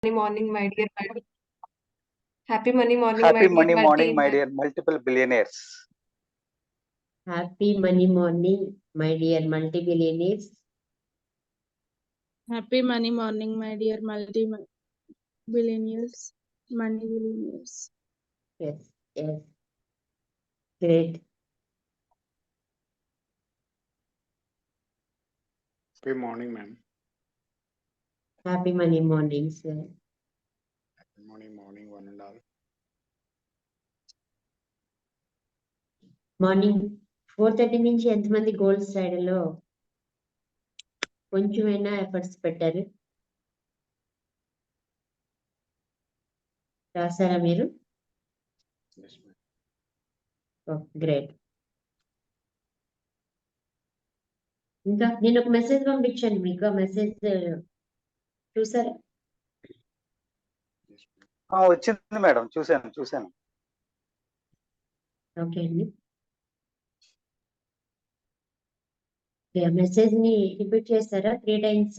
morning, my dear madam. Happy money morning, my Happy dear Money morning, multi. my dear multiple billionaires. Happy money morning, my dear multi-billionaires. Happy money morning, my dear multi-billionaires, money billionaires. Yes, yes. Great. Happy morning, ma'am. Happy money morning, sir. Happy morning, one and all. Morning 4:30 నుంచి ఎంతమంది gold స్టడీలో కొంచెమైనా efforts పెట్టారు? రాసారా మీరు? Yes, ma'am. Great. ఇంకా నేను ఒక message పంపించాను మీకు, ఆ మెసేజ్ చూసారా? Yes, ma'am. వచ్చింది మేడం, చూశాను. ఓకే అండి. మెసేజ్ ని రిపీట్ చేస్తారా 3 times?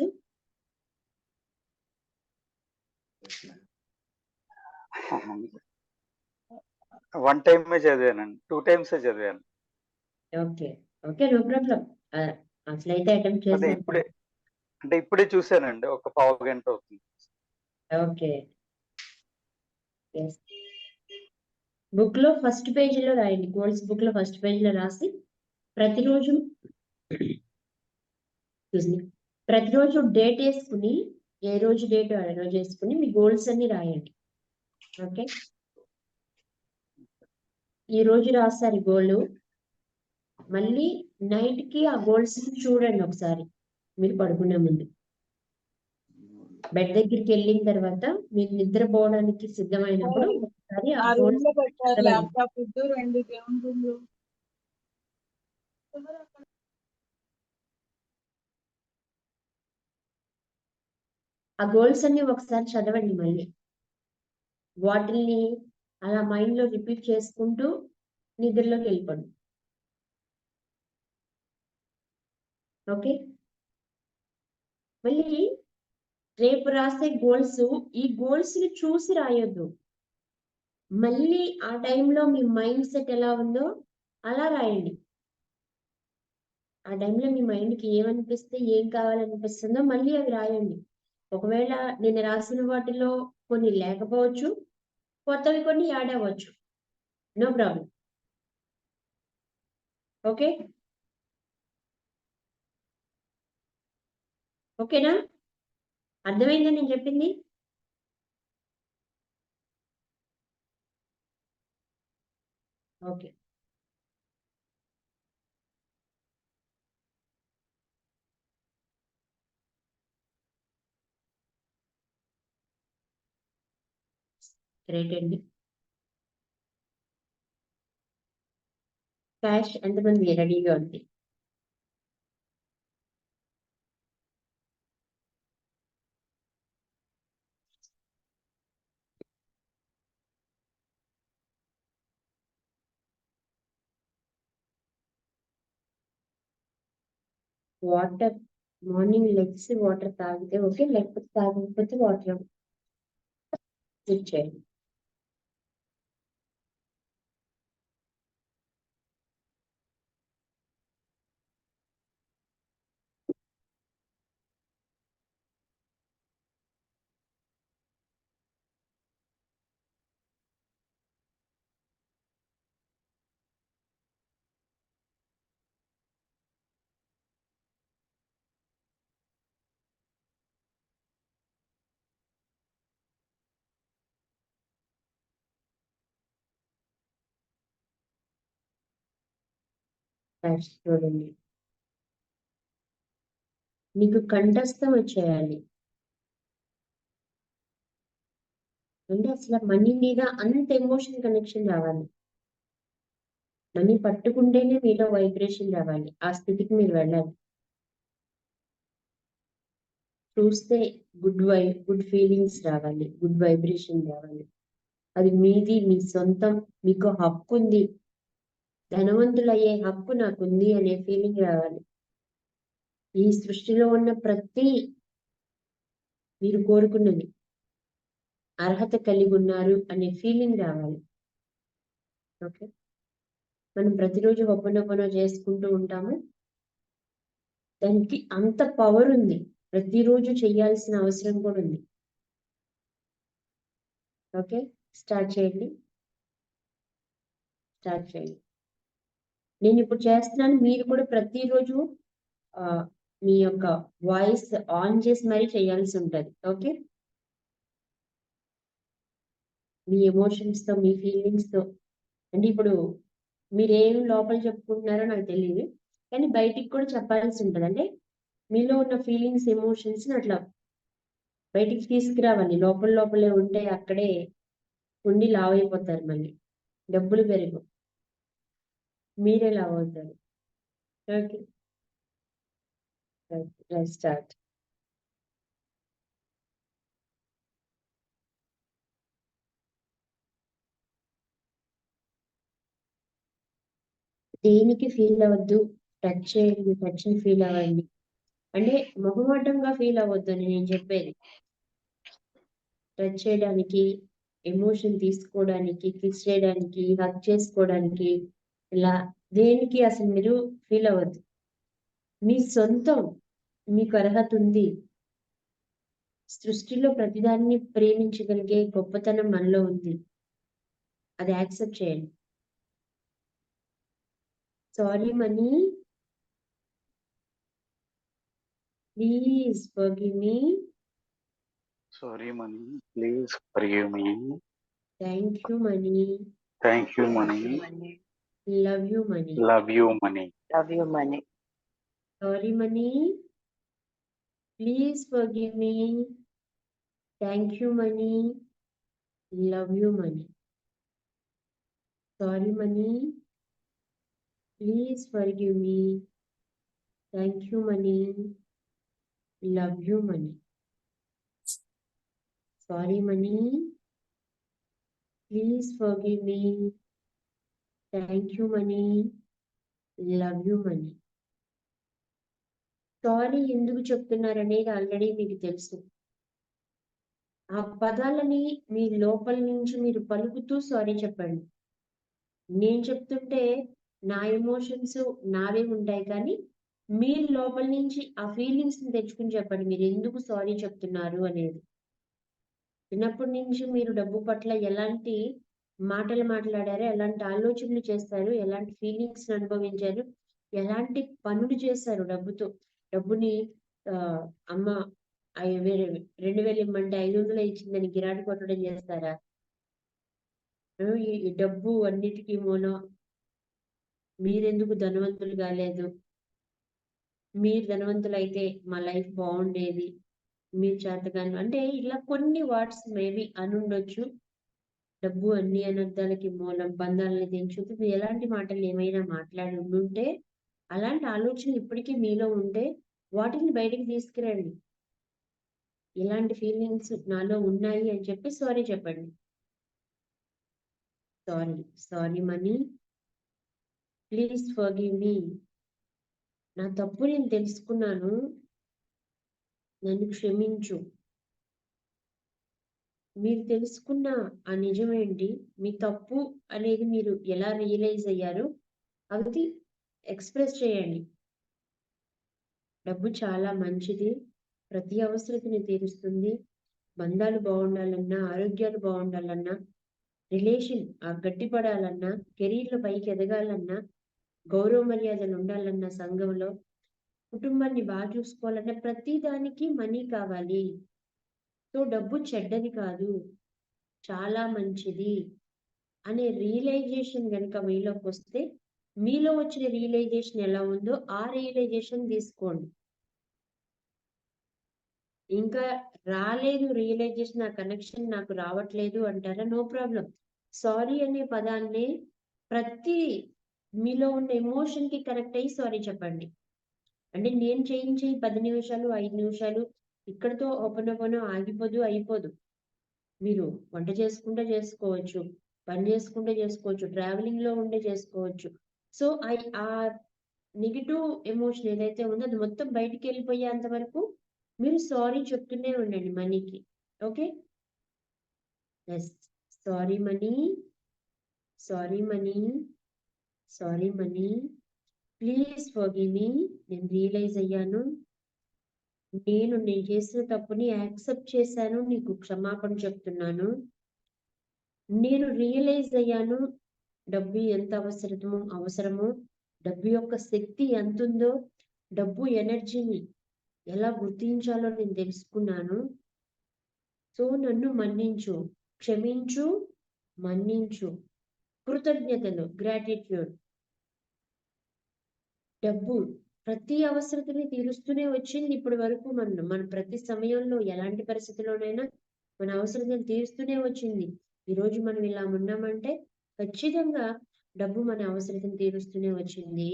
Yes, ma'am. 1 time చదివానండి, 2 times చదివాను. Okay okay, no problem. అసలైతే అటెంప్ట్ అదే చేశాను. ఇప్పుడే చూశానండి, ఒక పావు గంట అవుతుంది. ఓకే. బుక్ లో ఫస్ట్ పేజీలో రాయండి. గోల్స్ బుక్ లో ఫస్ట్ పేజీలో రాసి ప్రతిరోజు డేట్ వేసుకుని, ఏ రోజు డేట్ ఆ రోజు వేసుకుని మీ గోల్స్ అన్ని రాయండి. ఓకే, ఈ రోజు రాస్తారు గోల్, మళ్ళీ నైట్ కి ఆ గోల్స్ చూడండి ఒకసారి మీరు పడుకునే ముందు. బెడ్ దగ్గరికి వెళ్ళిన తర్వాత మీరు నిద్రపోవడానికి సిద్ధమైనప్పుడు ఒకసారి ఆ ఆ రూమ్ గోల్స్ లో పెట్టారు ల్యాప్టాప్ 2 దేవుని రూమ్ లో. ఆ గోల్స్ అన్ని ఒకసారి చదవండి. మళ్ళీ వాటిల్ని అలా మైండ్ లో రిపీట్ చేసుకుంటూ నిద్రలోకి వెళ్ళిపోండి. ఓకే, మళ్ళీ రేపు రాసే గోల్స్, ఈ గోల్స్ ని చూసి రాయొద్దు. మళ్ళీ ఆ టైంలో మీ మైండ్ సెట్ ఎలా ఉందో అలా రాయండి. ఆ టైంలో మీ మైండ్కి ఏమనిపిస్తే, ఏం కావాలనిపిస్తుందో మళ్ళీ అవి రాయండి. ఒకవేళ నేను రాసిన వాటిలో కొన్ని లేకపోవచ్చు, కొత్తవి కొన్ని యాడ్ అవ్వచ్చు. No problem. ఓకే, ఓకేనా? అర్థమైందా నేను చెప్పింది? ఓకే, గ్రేట్ అండి. క్యాష్ ఎంతమంది రెడీగా ఉంది? వాటర్ మార్నింగ్ లెగ్స్ వాటర్ తాగితే ఓకే, లేకపోతే తాగకపోతే వాటర్ చేయండి. క్యాష్ చూడండి. నీకు కంఠస్థం వచ్చేయాలి అంటే అసలు మనీ మీద అంత ఎమోషన్ కనెక్షన్ రావాలి. మనీ పట్టుకుంటేనే మీలో వైబ్రేషన్ రావాలి. ఆ స్థితికి మీరు వెళ్ళాలి. చూస్తే గుడ్ ఫీలింగ్స్ రావాలి, గుడ్ వైబ్రేషన్ రావాలి. అది మీది, మీ సొంతం, మీకు హక్కు ఉంది, ధనవంతులయ్యే హక్కు నాకుంది అనే ఫీలింగ్ రావాలి. ఈ సృష్టిలో ఉన్న ప్రతి మీరు కోరుకున్నది అర్హత కలిగి ఉన్నారు అనే ఫీలింగ్ రావాలి. ఓకే, మనం ప్రతిరోజు హోపోనోపోనో చేసుకుంటూ ఉంటాము. దానికి అంత పవర్ ఉంది, ప్రతిరోజు చేయాల్సిన అవసరం కూడా ఉంది. ఓకే, స్టార్ట్ చేయండి. నేను ఇప్పుడు చేస్తున్నాను, మీరు కూడా ప్రతిరోజు మీ యొక్క వాయిస్ ఆన్ చేసి మరీ చేయాల్సి ఉంటుంది. ఓకే, మీ ఎమోషన్స్ తో, మీ ఫీలింగ్స్ తో. అంటే ఇప్పుడు మీరేం లోపల చెప్పుకుంటున్నారో నాకు తెలియదు, కానీ బయటికి కూడా చెప్పాల్సి ఉంటుంది. అంటే మీలో ఉన్న ఫీలింగ్స్, ఎమోషన్స్ అట్లా బయటికి తీసుకురావాలి. లోపలే ఉంటే అక్కడే ఉండి లావ్ అయిపోతారు, మళ్ళీ డబ్బులు పెరుగు, మీరే లావ్ అవుతారు. Okay, let's start. దేనికి ఫీల్ అవ్వద్దు, టచ్ చేయండి, టచ్ ని ఫీల్ అవ్వండి. అంటే మొహమాటంగా ఫీల్ అవ్వద్దు అని నేను చెప్పేది. టచ్ చేయడానికి, ఎమోషన్ తీసుకోవడానికి, కిస్ చేయడానికి, హగ్ చేసుకోవడానికి, ఇలా దేనికి అసలు మీరు ఫీల్ అవ్వద్దు. మీ సొంతం, మీకు అర్హత ఉంది. సృష్టిలో ప్రతిదాన్ని ప్రేమించగలిగే గొప్పతనం మనలో ఉంది. అది యాక్సెప్ట్ చేయండి. Sorry money, please forgive me. Sorry, money. Please forgive me. Thank you money. Thank you, money. Love you money. Love you, money. Sorry money, please forgive me. Thank you money. Love you money. Sorry money, please forgive me. Thank you money. Love you money. Sorry money, please forgive me. Thank you money. Love you money. Sorry ఎందుకు చెప్తున్నారనేది already మీకు తెలుసు. ఆ పదాలని మీ లోపల నుంచి మీరు పలుకుతూ sorry చెప్పండి. నేను చెప్తుంటే నా ఎమోషన్స్ నావే ఉంటాయి, కానీ మీ లోపల నుంచి ఆ ఫీలింగ్స్ ని తెచ్చుకుని చెప్పండి, మీరు ఎందుకు సారీ చెప్తున్నారు అనేది. చిన్నప్పటి నుంచి మీరు డబ్బు పట్ల ఎలాంటి మాటలు మాట్లాడారు, ఎలాంటి ఆలోచనలు చేస్తారు, ఎలాంటి ఫీలింగ్స్ అనుభవించారు, ఎలాంటి పనులు చేశారు డబ్బుతో. డబ్బుని అమ్మ 2000 ఇమ్మంటే 500 ఇచ్చిందని గిరాటి కొట్టడం చేస్తారా? ఈ డబ్బు అన్నిటికీ మూలం. మీరెందుకు ధనవంతులు కాలేదు? మీరు ధనవంతులు అయితే మా లైఫ్ బాగుండేది, మీరు చేతగాని, అంటే ఇలా కొన్ని వర్డ్స్ మేబీ అనుండొచ్చు. డబ్బు అన్ని అనర్థాలకి మూలం, బంధాలని తెంచుతుంది, ఎలాంటి మాటలు ఏమైనా మాట్లాడి ఉండుంటే, అలాంటి ఆలోచనలు ఇప్పటికీ మీలో ఉంటే వాటిని బయటికి తీసుకురండి. ఇలాంటి ఫీలింగ్స్ నాలో ఉన్నాయి అని చెప్పి సారీ చెప్పండి. Sorry money, please forgive me. నా తప్పు నేను తెలుసుకున్నాను, నన్ను క్షమించు. మీరు తెలుసుకున్న ఆ నిజమేంటి, మీ తప్పు అనేది మీరు ఎలా రియలైజ్ అయ్యారు, అది ఎక్స్ప్రెస్ చేయండి. డబ్బు చాలా మంచిది, ప్రతి అవసరతని తీరుస్తుంది. బంధాలు బాగుండాలన్నా, ఆరోగ్యాలు బాగుండాలన్నా, రిలేషన్ గట్టిపడాలన్నా, కెరీర్లో పైకి ఎదగాలన్నా, గౌరవ మర్యాదలు ఉండాలన్నా, సంఘంలో కుటుంబాన్ని బాగా చూసుకోవాలన్నా, ప్రతి దానికి మనీ కావాలి. సో డబ్బు చెడ్డది కాదు, చాలా మంచిది అనే రియలైజేషన్ కనుక మీలోకి వస్తే, మీలో వచ్చిన రియలైజేషన్ ఎలా ఉందో ఆ రియలైజేషన్ తీసుకోండి. ఇంకా రాలేదు రియలైజేషన్, ఆ కనెక్షన్ నాకు రావట్లేదు అంటారా? No problem. సారీ అనే పదాన్ని ప్రతి మీలో ఉన్న ఎమోషన్ కి కనెక్ట్ అయ్యి సారీ చెప్పండి. అంటే నేను చేయించి 10 నిమిషాలు 5 నిమిషాలు ఇక్కడతో ఓపెన్ ఆగిపోదు, అయిపోదు. మీరు వంట చేసుకుంటే చేసుకోవచ్చు, పని చేసుకుంటే చేసుకోవచ్చు, ట్రావెలింగ్ లో ఉండే చేసుకోవచ్చు. సో ఆ నెగిటివ్ ఎమోషన్ ఏదైతే ఉందో అది మొత్తం బయటికి వెళ్ళిపోయేంత వరకు మీరు సారీ చెప్తూనే ఉండండి మనీకి. Okay, Yes. Sorry, money. Sorry, money. Sorry, money. Please forgive me. నేను రియలైజ్ అయ్యాను, నేను చేసిన తప్పుని యాక్సెప్ట్ చేశాను, నీకు క్షమాపణ చెప్తున్నాను. నేను రియలైజ్ అయ్యాను డబ్బు ఎంత అవసరమో, డబ్బు యొక్క శక్తి ఎంత ఉందో, డబ్బు ఎనర్జీని ఎలా గుర్తించాలో నేను తెలుసుకున్నాను. సో నన్ను మన్నించు, క్షమించు, మన్నించు. కృతజ్ఞతలు, గ్రాటిట్యూడ్. డబ్బు ప్రతి అవసరతని తీరుస్తూనే వచ్చింది ఇప్పటి వరకు. మన ప్రతి సమయంలో ఎలాంటి పరిస్థితిలోనైనా మన అవసరతను తీరుస్తూనే వచ్చింది. ఈ రోజు మనం ఇలా ఉన్నామంటే ఖచ్చితంగా డబ్బు మన అవసరతను తీరుస్తూనే వచ్చింది.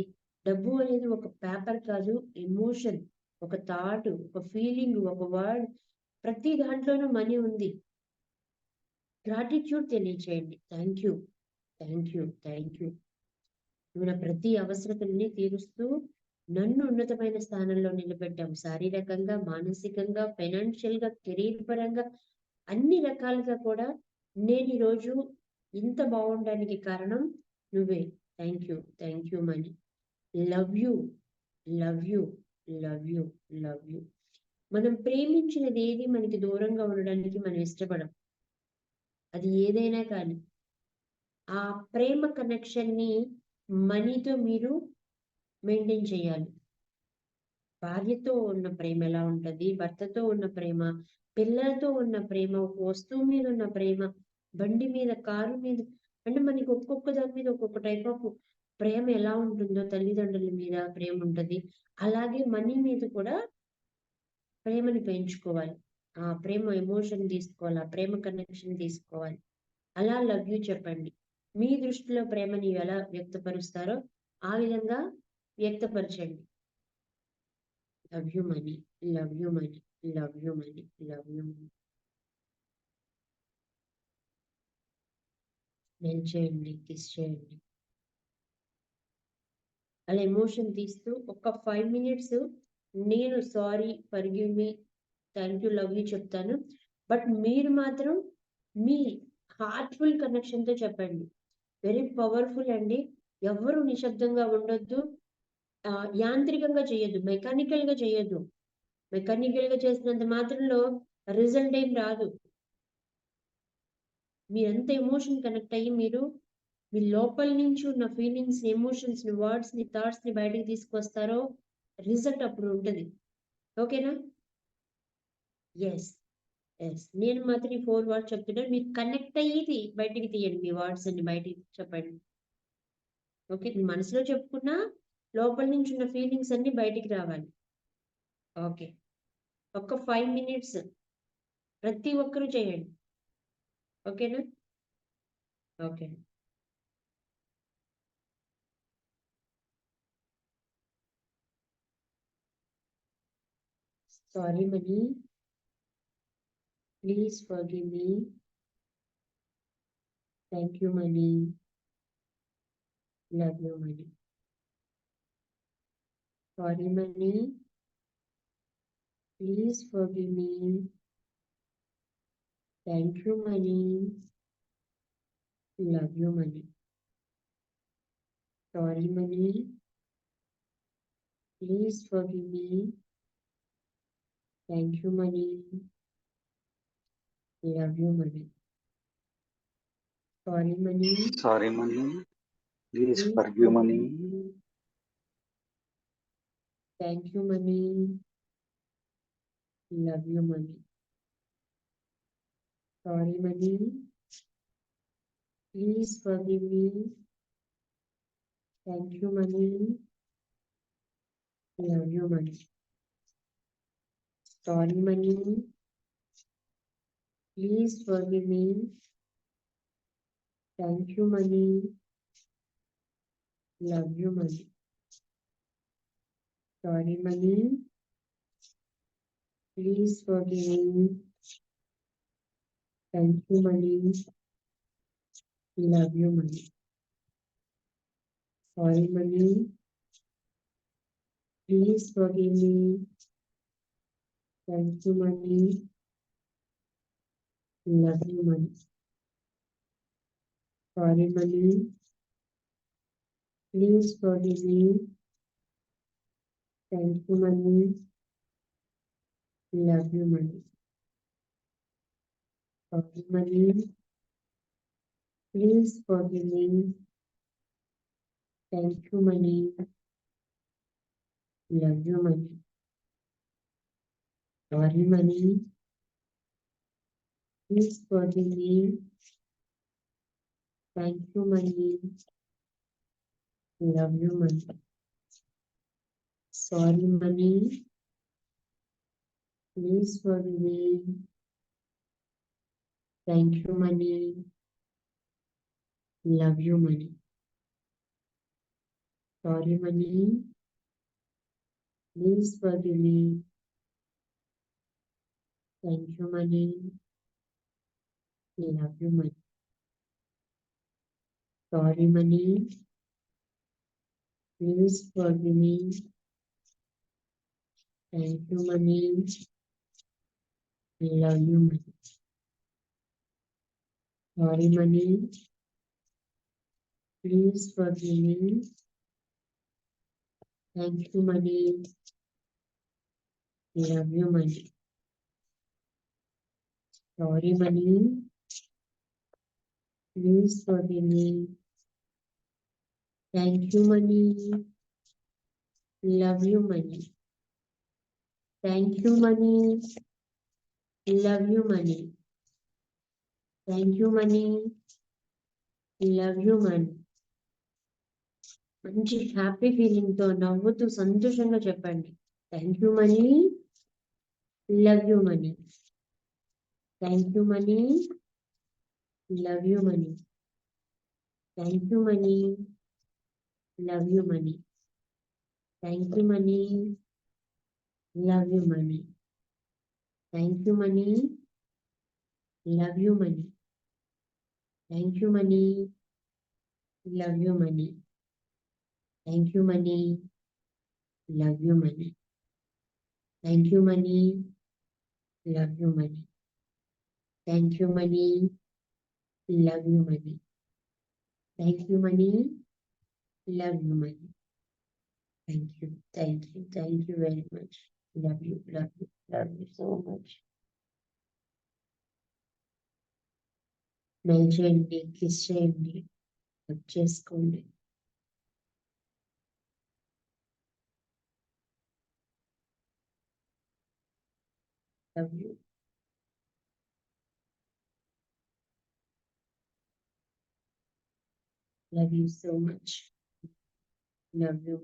డబ్బు అనేది ఒక పేపర్ కాదు, ఎమోషన్, ఒక థాట్, ఒక ఫీలింగ్, ఒక వర్డ్. ప్రతి దాంట్లోనూ మనీ ఉంది. గ్రాటిట్యూడ్ తెలియచేయండి. Thank you, thank you, thank you. నువ్వు నా ప్రతి అవసరతల్ని తీరుస్తూ నన్ను ఉన్నతమైన స్థానంలో నిలబెట్టావు. శారీరకంగా, మానసికంగా, ఫైనాన్షియల్ గా, కెరీర్ పరంగా, అన్ని రకాలుగా కూడా నేను ఈరోజు ఇంత బాగుండడానికి కారణం నువ్వే. Thank you, thank you money. Love you, love you, love you, love you. మనం ప్రేమించినది ఏది మనకి దూరంగా ఉండడానికి మనం ఇష్టపడం. అది ఏదైనా కానీ ఆ ప్రేమ కనెక్షన్ ని మనీతో మీరు మెయింటైన్ చేయాలి. భార్యతో ఉన్న ప్రేమ ఎలా ఉంటది, భర్తతో ఉన్న ప్రేమ, పిల్లలతో ఉన్న ప్రేమ, ఒక వస్తువు మీద ఉన్న ప్రేమ, బండి మీద, కారు మీద, అంటే మనకి ఒక్కొక్క దాని మీద ఒక్కొక్క టైప్ ఆఫ్ ప్రేమ ఎలా ఉంటుందో, తల్లిదండ్రుల మీద ప్రేమ ఉంటది. అలాగే మనీ మీద కూడా ప్రేమని పెంచుకోవాలి. ఆ ప్రేమ ఎమోషన్ తీసుకోవాలి, ఆ ప్రేమ కనెక్షన్ తీసుకోవాలి. అలా లవ్ యూ చెప్పండి. మీ దృష్టిలో ప్రేమని ఎలా వ్యక్తపరుస్తారో ఆ విధంగా వ్యక్తపరచండి. Love you money, love you money, love you money, love you money. మెల్ చేయండి, కిస్ చేయండి. అలా ఎమోషన్ తీస్తూ ఒక 5 minutes నేను sorry, forgive me, thank you, love you చెప్తాను. బట్ మీరు మాత్రం మీ హార్ట్ఫుల్ కనెక్షన్ తో చెప్పండి. వెరీ పవర్ఫుల్ అండి. ఎవరు నిశ్శబ్దంగా ఉండొద్దు. యాంత్రికంగా చేయొద్దు, మెకానికల్ గా చేయొద్దు. మెకానికల్ గా చేసినంత మాత్రంలో రిజల్ట్ ఏం రాదు. మీరెంత ఎమోషన్ కనెక్ట్ అయ్యి మీరు మీ లోపల నుంచి ఉన్న ఫీలింగ్స్, ఎమోషన్స్ ని, వర్డ్స్ ని, థాట్స్ ని బయటకు తీసుకొస్తారో రిజల్ట్ అప్పుడు ఉంటుంది. ఓకేనా? Yes, yes. నేను మాత్రం ఈ 4 words చెప్తున్నాను, మీరు కనెక్ట్ అయ్యి బయటికి తీయండి. మీ వర్డ్స్ అన్ని బయటికి చెప్పండి. ఓకే, మనసులో చెప్పుకున్నా లోపల నుంచి ఉన్న ఫీలింగ్స్ అన్ని బయటికి రావాలి. ఓకే, ఒక 5 minutes ప్రతి ఒక్కరూ చేయండి. ఓకేనా? Okay. Sorry money, please forgive me. Thank you money, love you money. Sorry money, please forgive me. Thank you money, love you money. Sorry money, please forgive me. Thank you money, love you money. Sorry money, sorry money, please please forgive money. Thank you money, love you money. Sorry money, please forgive me. Thank you money, love you money. Sorry money, please forgive me. Thank you money, love you money. Sorry money, please forgive me. Thank you money, love you money. Sorry money, please forgive me. Thank you money, love you money. Sorry, money. Please forgive me. Thank you, money. Love you, money. Sorry, money. Please forgive me. Thank you, money. Love you, money. Sorry, money. Please forgive me. Thank you, money. Love you, money. Sorry, money. Please forgive me. Thank you, money. Love you, money. Sorry, money. Please forgive me. Thank you, money. Love you, money. Sorry, money. Please forgive me. Thank you, money. Love you, money. Sorry, money. Please forgive me. Thank you, money. Love you, money. Sorry, money. Please forgive me. Thank you, money. Love you, money. Thank you, money. Love you, money. Thank you, money. Love you, money. మంచి happy feeling తో నవ్వుతూ సంతోషంగా చెప్పండి. Thank you money. Love you money. Thank you money. Love you money. Thank you money. Love you money. Thank you money. Love you money. Thank you money. Love you money. Thank you money. Love you money. Thank you money. Love you money. Thank you money. Love you money. Thank you money. Love you money. Thank you money. Love you money. Thank you, thank you, thank you very much. Love you, love you, love you so much. Mail చేయండి, kiss చేయండి, hug చేసుకోండి. Love you. Love you so much. Love you,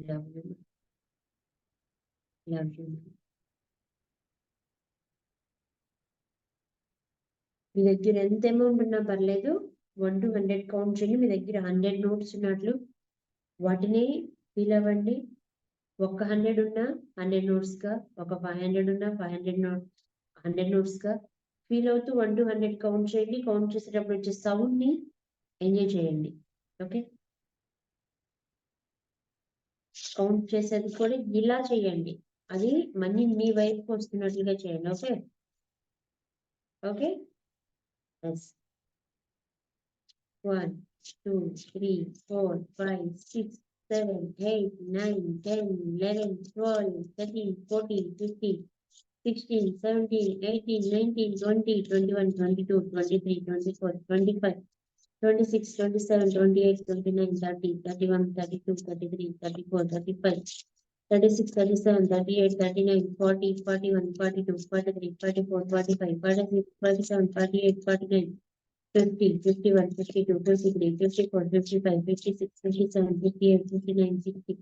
love you, love you. మీ దగ్గర ఎంత amount ఉన్నా పర్లేదు, 1 to 100 count చేయండి. మీ దగ్గర 100 notes ఉన్నట్లు వాటిని ఫీల్ అవ్వండి. ఒక 100 ఉన్నా 100 నోట్స్ గా, ఒక 500 ఉన్నా 100 నోట్స్ గా ఫీల్ అవుతూ 1 to 100 కౌంట్ చేయండి. కౌంట్ చేసేటప్పుడు వచ్చే సౌండ్ ని ఎంజాయ్ చేయండి. ఓకే, కౌంట్ చేసేది కూడా ఇలా చేయండి. అది మనీ మీ వైపుకి వస్తున్నట్లుగా చేయండి. Okay okay. Yes. 1 2 3 4 5 6 7 8 9 10 11 12 13 14 15 16 17 18 19 20 21 22 23 24 25 26 27 28 29 30 31 32 33 34 35 36 37 38 39 40 41 42 43 44 45 46 47 48 49 50 51 52 53 54 55 56 57 58 59 60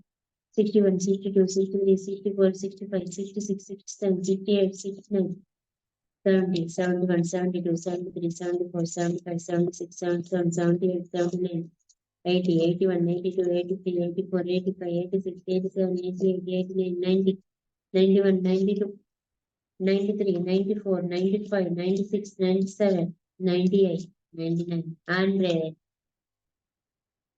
61 62 63 64 65 66 67 68 69 70 71 72 73 74 75 76 77 78 79 80 81 82 83 84 85 86 87 88 89 90 91 92 93 94 95 96 97 98 99 100.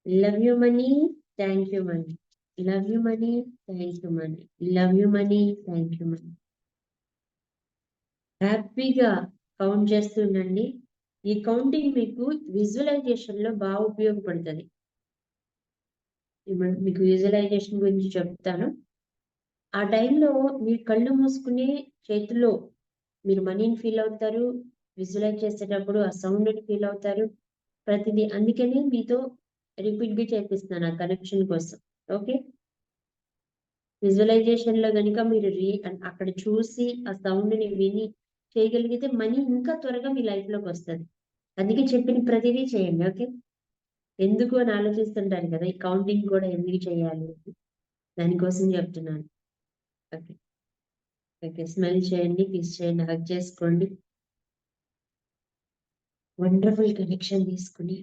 Love you money. Thank you money. Love you money. Thank you money. Love you money. Thank you money. హ్యాపీగా కౌంట్ చేస్తుండండి. ఈ కౌంటింగ్ మీకు విజువలైజేషన్ లో బాగా ఉపయోగపడుతుంది. ఇప్పుడు మీకు విజువలైజేషన్ గురించి చెప్తాను. ఆ టైంలో మీరు కళ్ళు మూసుకుని చేతిలో మీరు మనీని ఫీల్ అవుతారు. విజువలైజ్ చేసేటప్పుడు ఆ సౌండ్ని ఫీల్ అవుతారు. ప్రతిదీ అందుకని మీతో రిపీట్ గా చేపిస్తున్నాను ఆ కనెక్షన్ కోసం. ఓకే, విజువలైజేషన్ లో కనుక మీరు అక్కడ చూసి ఆ సౌండ్ ని విని చేయగలిగితే మనీ ఇంకా త్వరగా మీ లైఫ్ లోకి వస్తుంది. అందుకే చెప్పిన ప్రతిదీ చేయండి. ఓకే, ఎందుకు అని ఆలోచిస్తుంటారు కదా, ఈ కౌంటింగ్ కూడా ఎందుకు చేయాలి దానికోసం చెప్తున్నాను. ఓకే ఓకే, స్మెల్ చేయండి, కిస్ చేయండి, హగ్ చేసుకోండి. వండర్ఫుల్ కనెక్షన్ తీసుకుని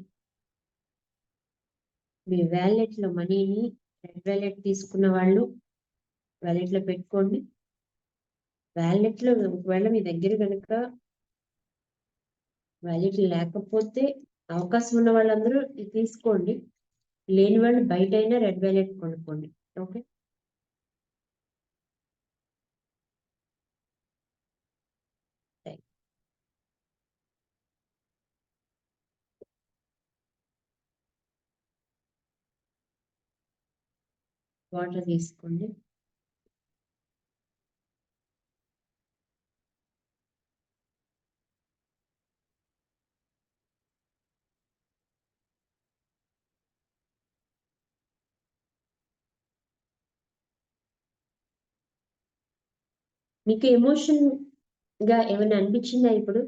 మీ వ్యాలెట్ లో మనీని, రెడ్ వ్యాలెట్ తీసుకున్న వాళ్ళు వ్యాలెట్ లో పెట్టుకోండి. వ్యాలెట్ లో ఒకవేళ మీ దగ్గర కనుక వ్యాలెట్ లేకపోతే అవకాశం ఉన్న వాళ్ళందరూ ఇది తీసుకోండి. లేని వాళ్ళు బయట అయినా రెడ్ వ్యాలెట్ కొనుక్కోండి. ఓకే, వాటర్ తీసుకోండి. మీకు ఎమోషన్ గా ఏమైనా అనిపించిందా ఇప్పుడు?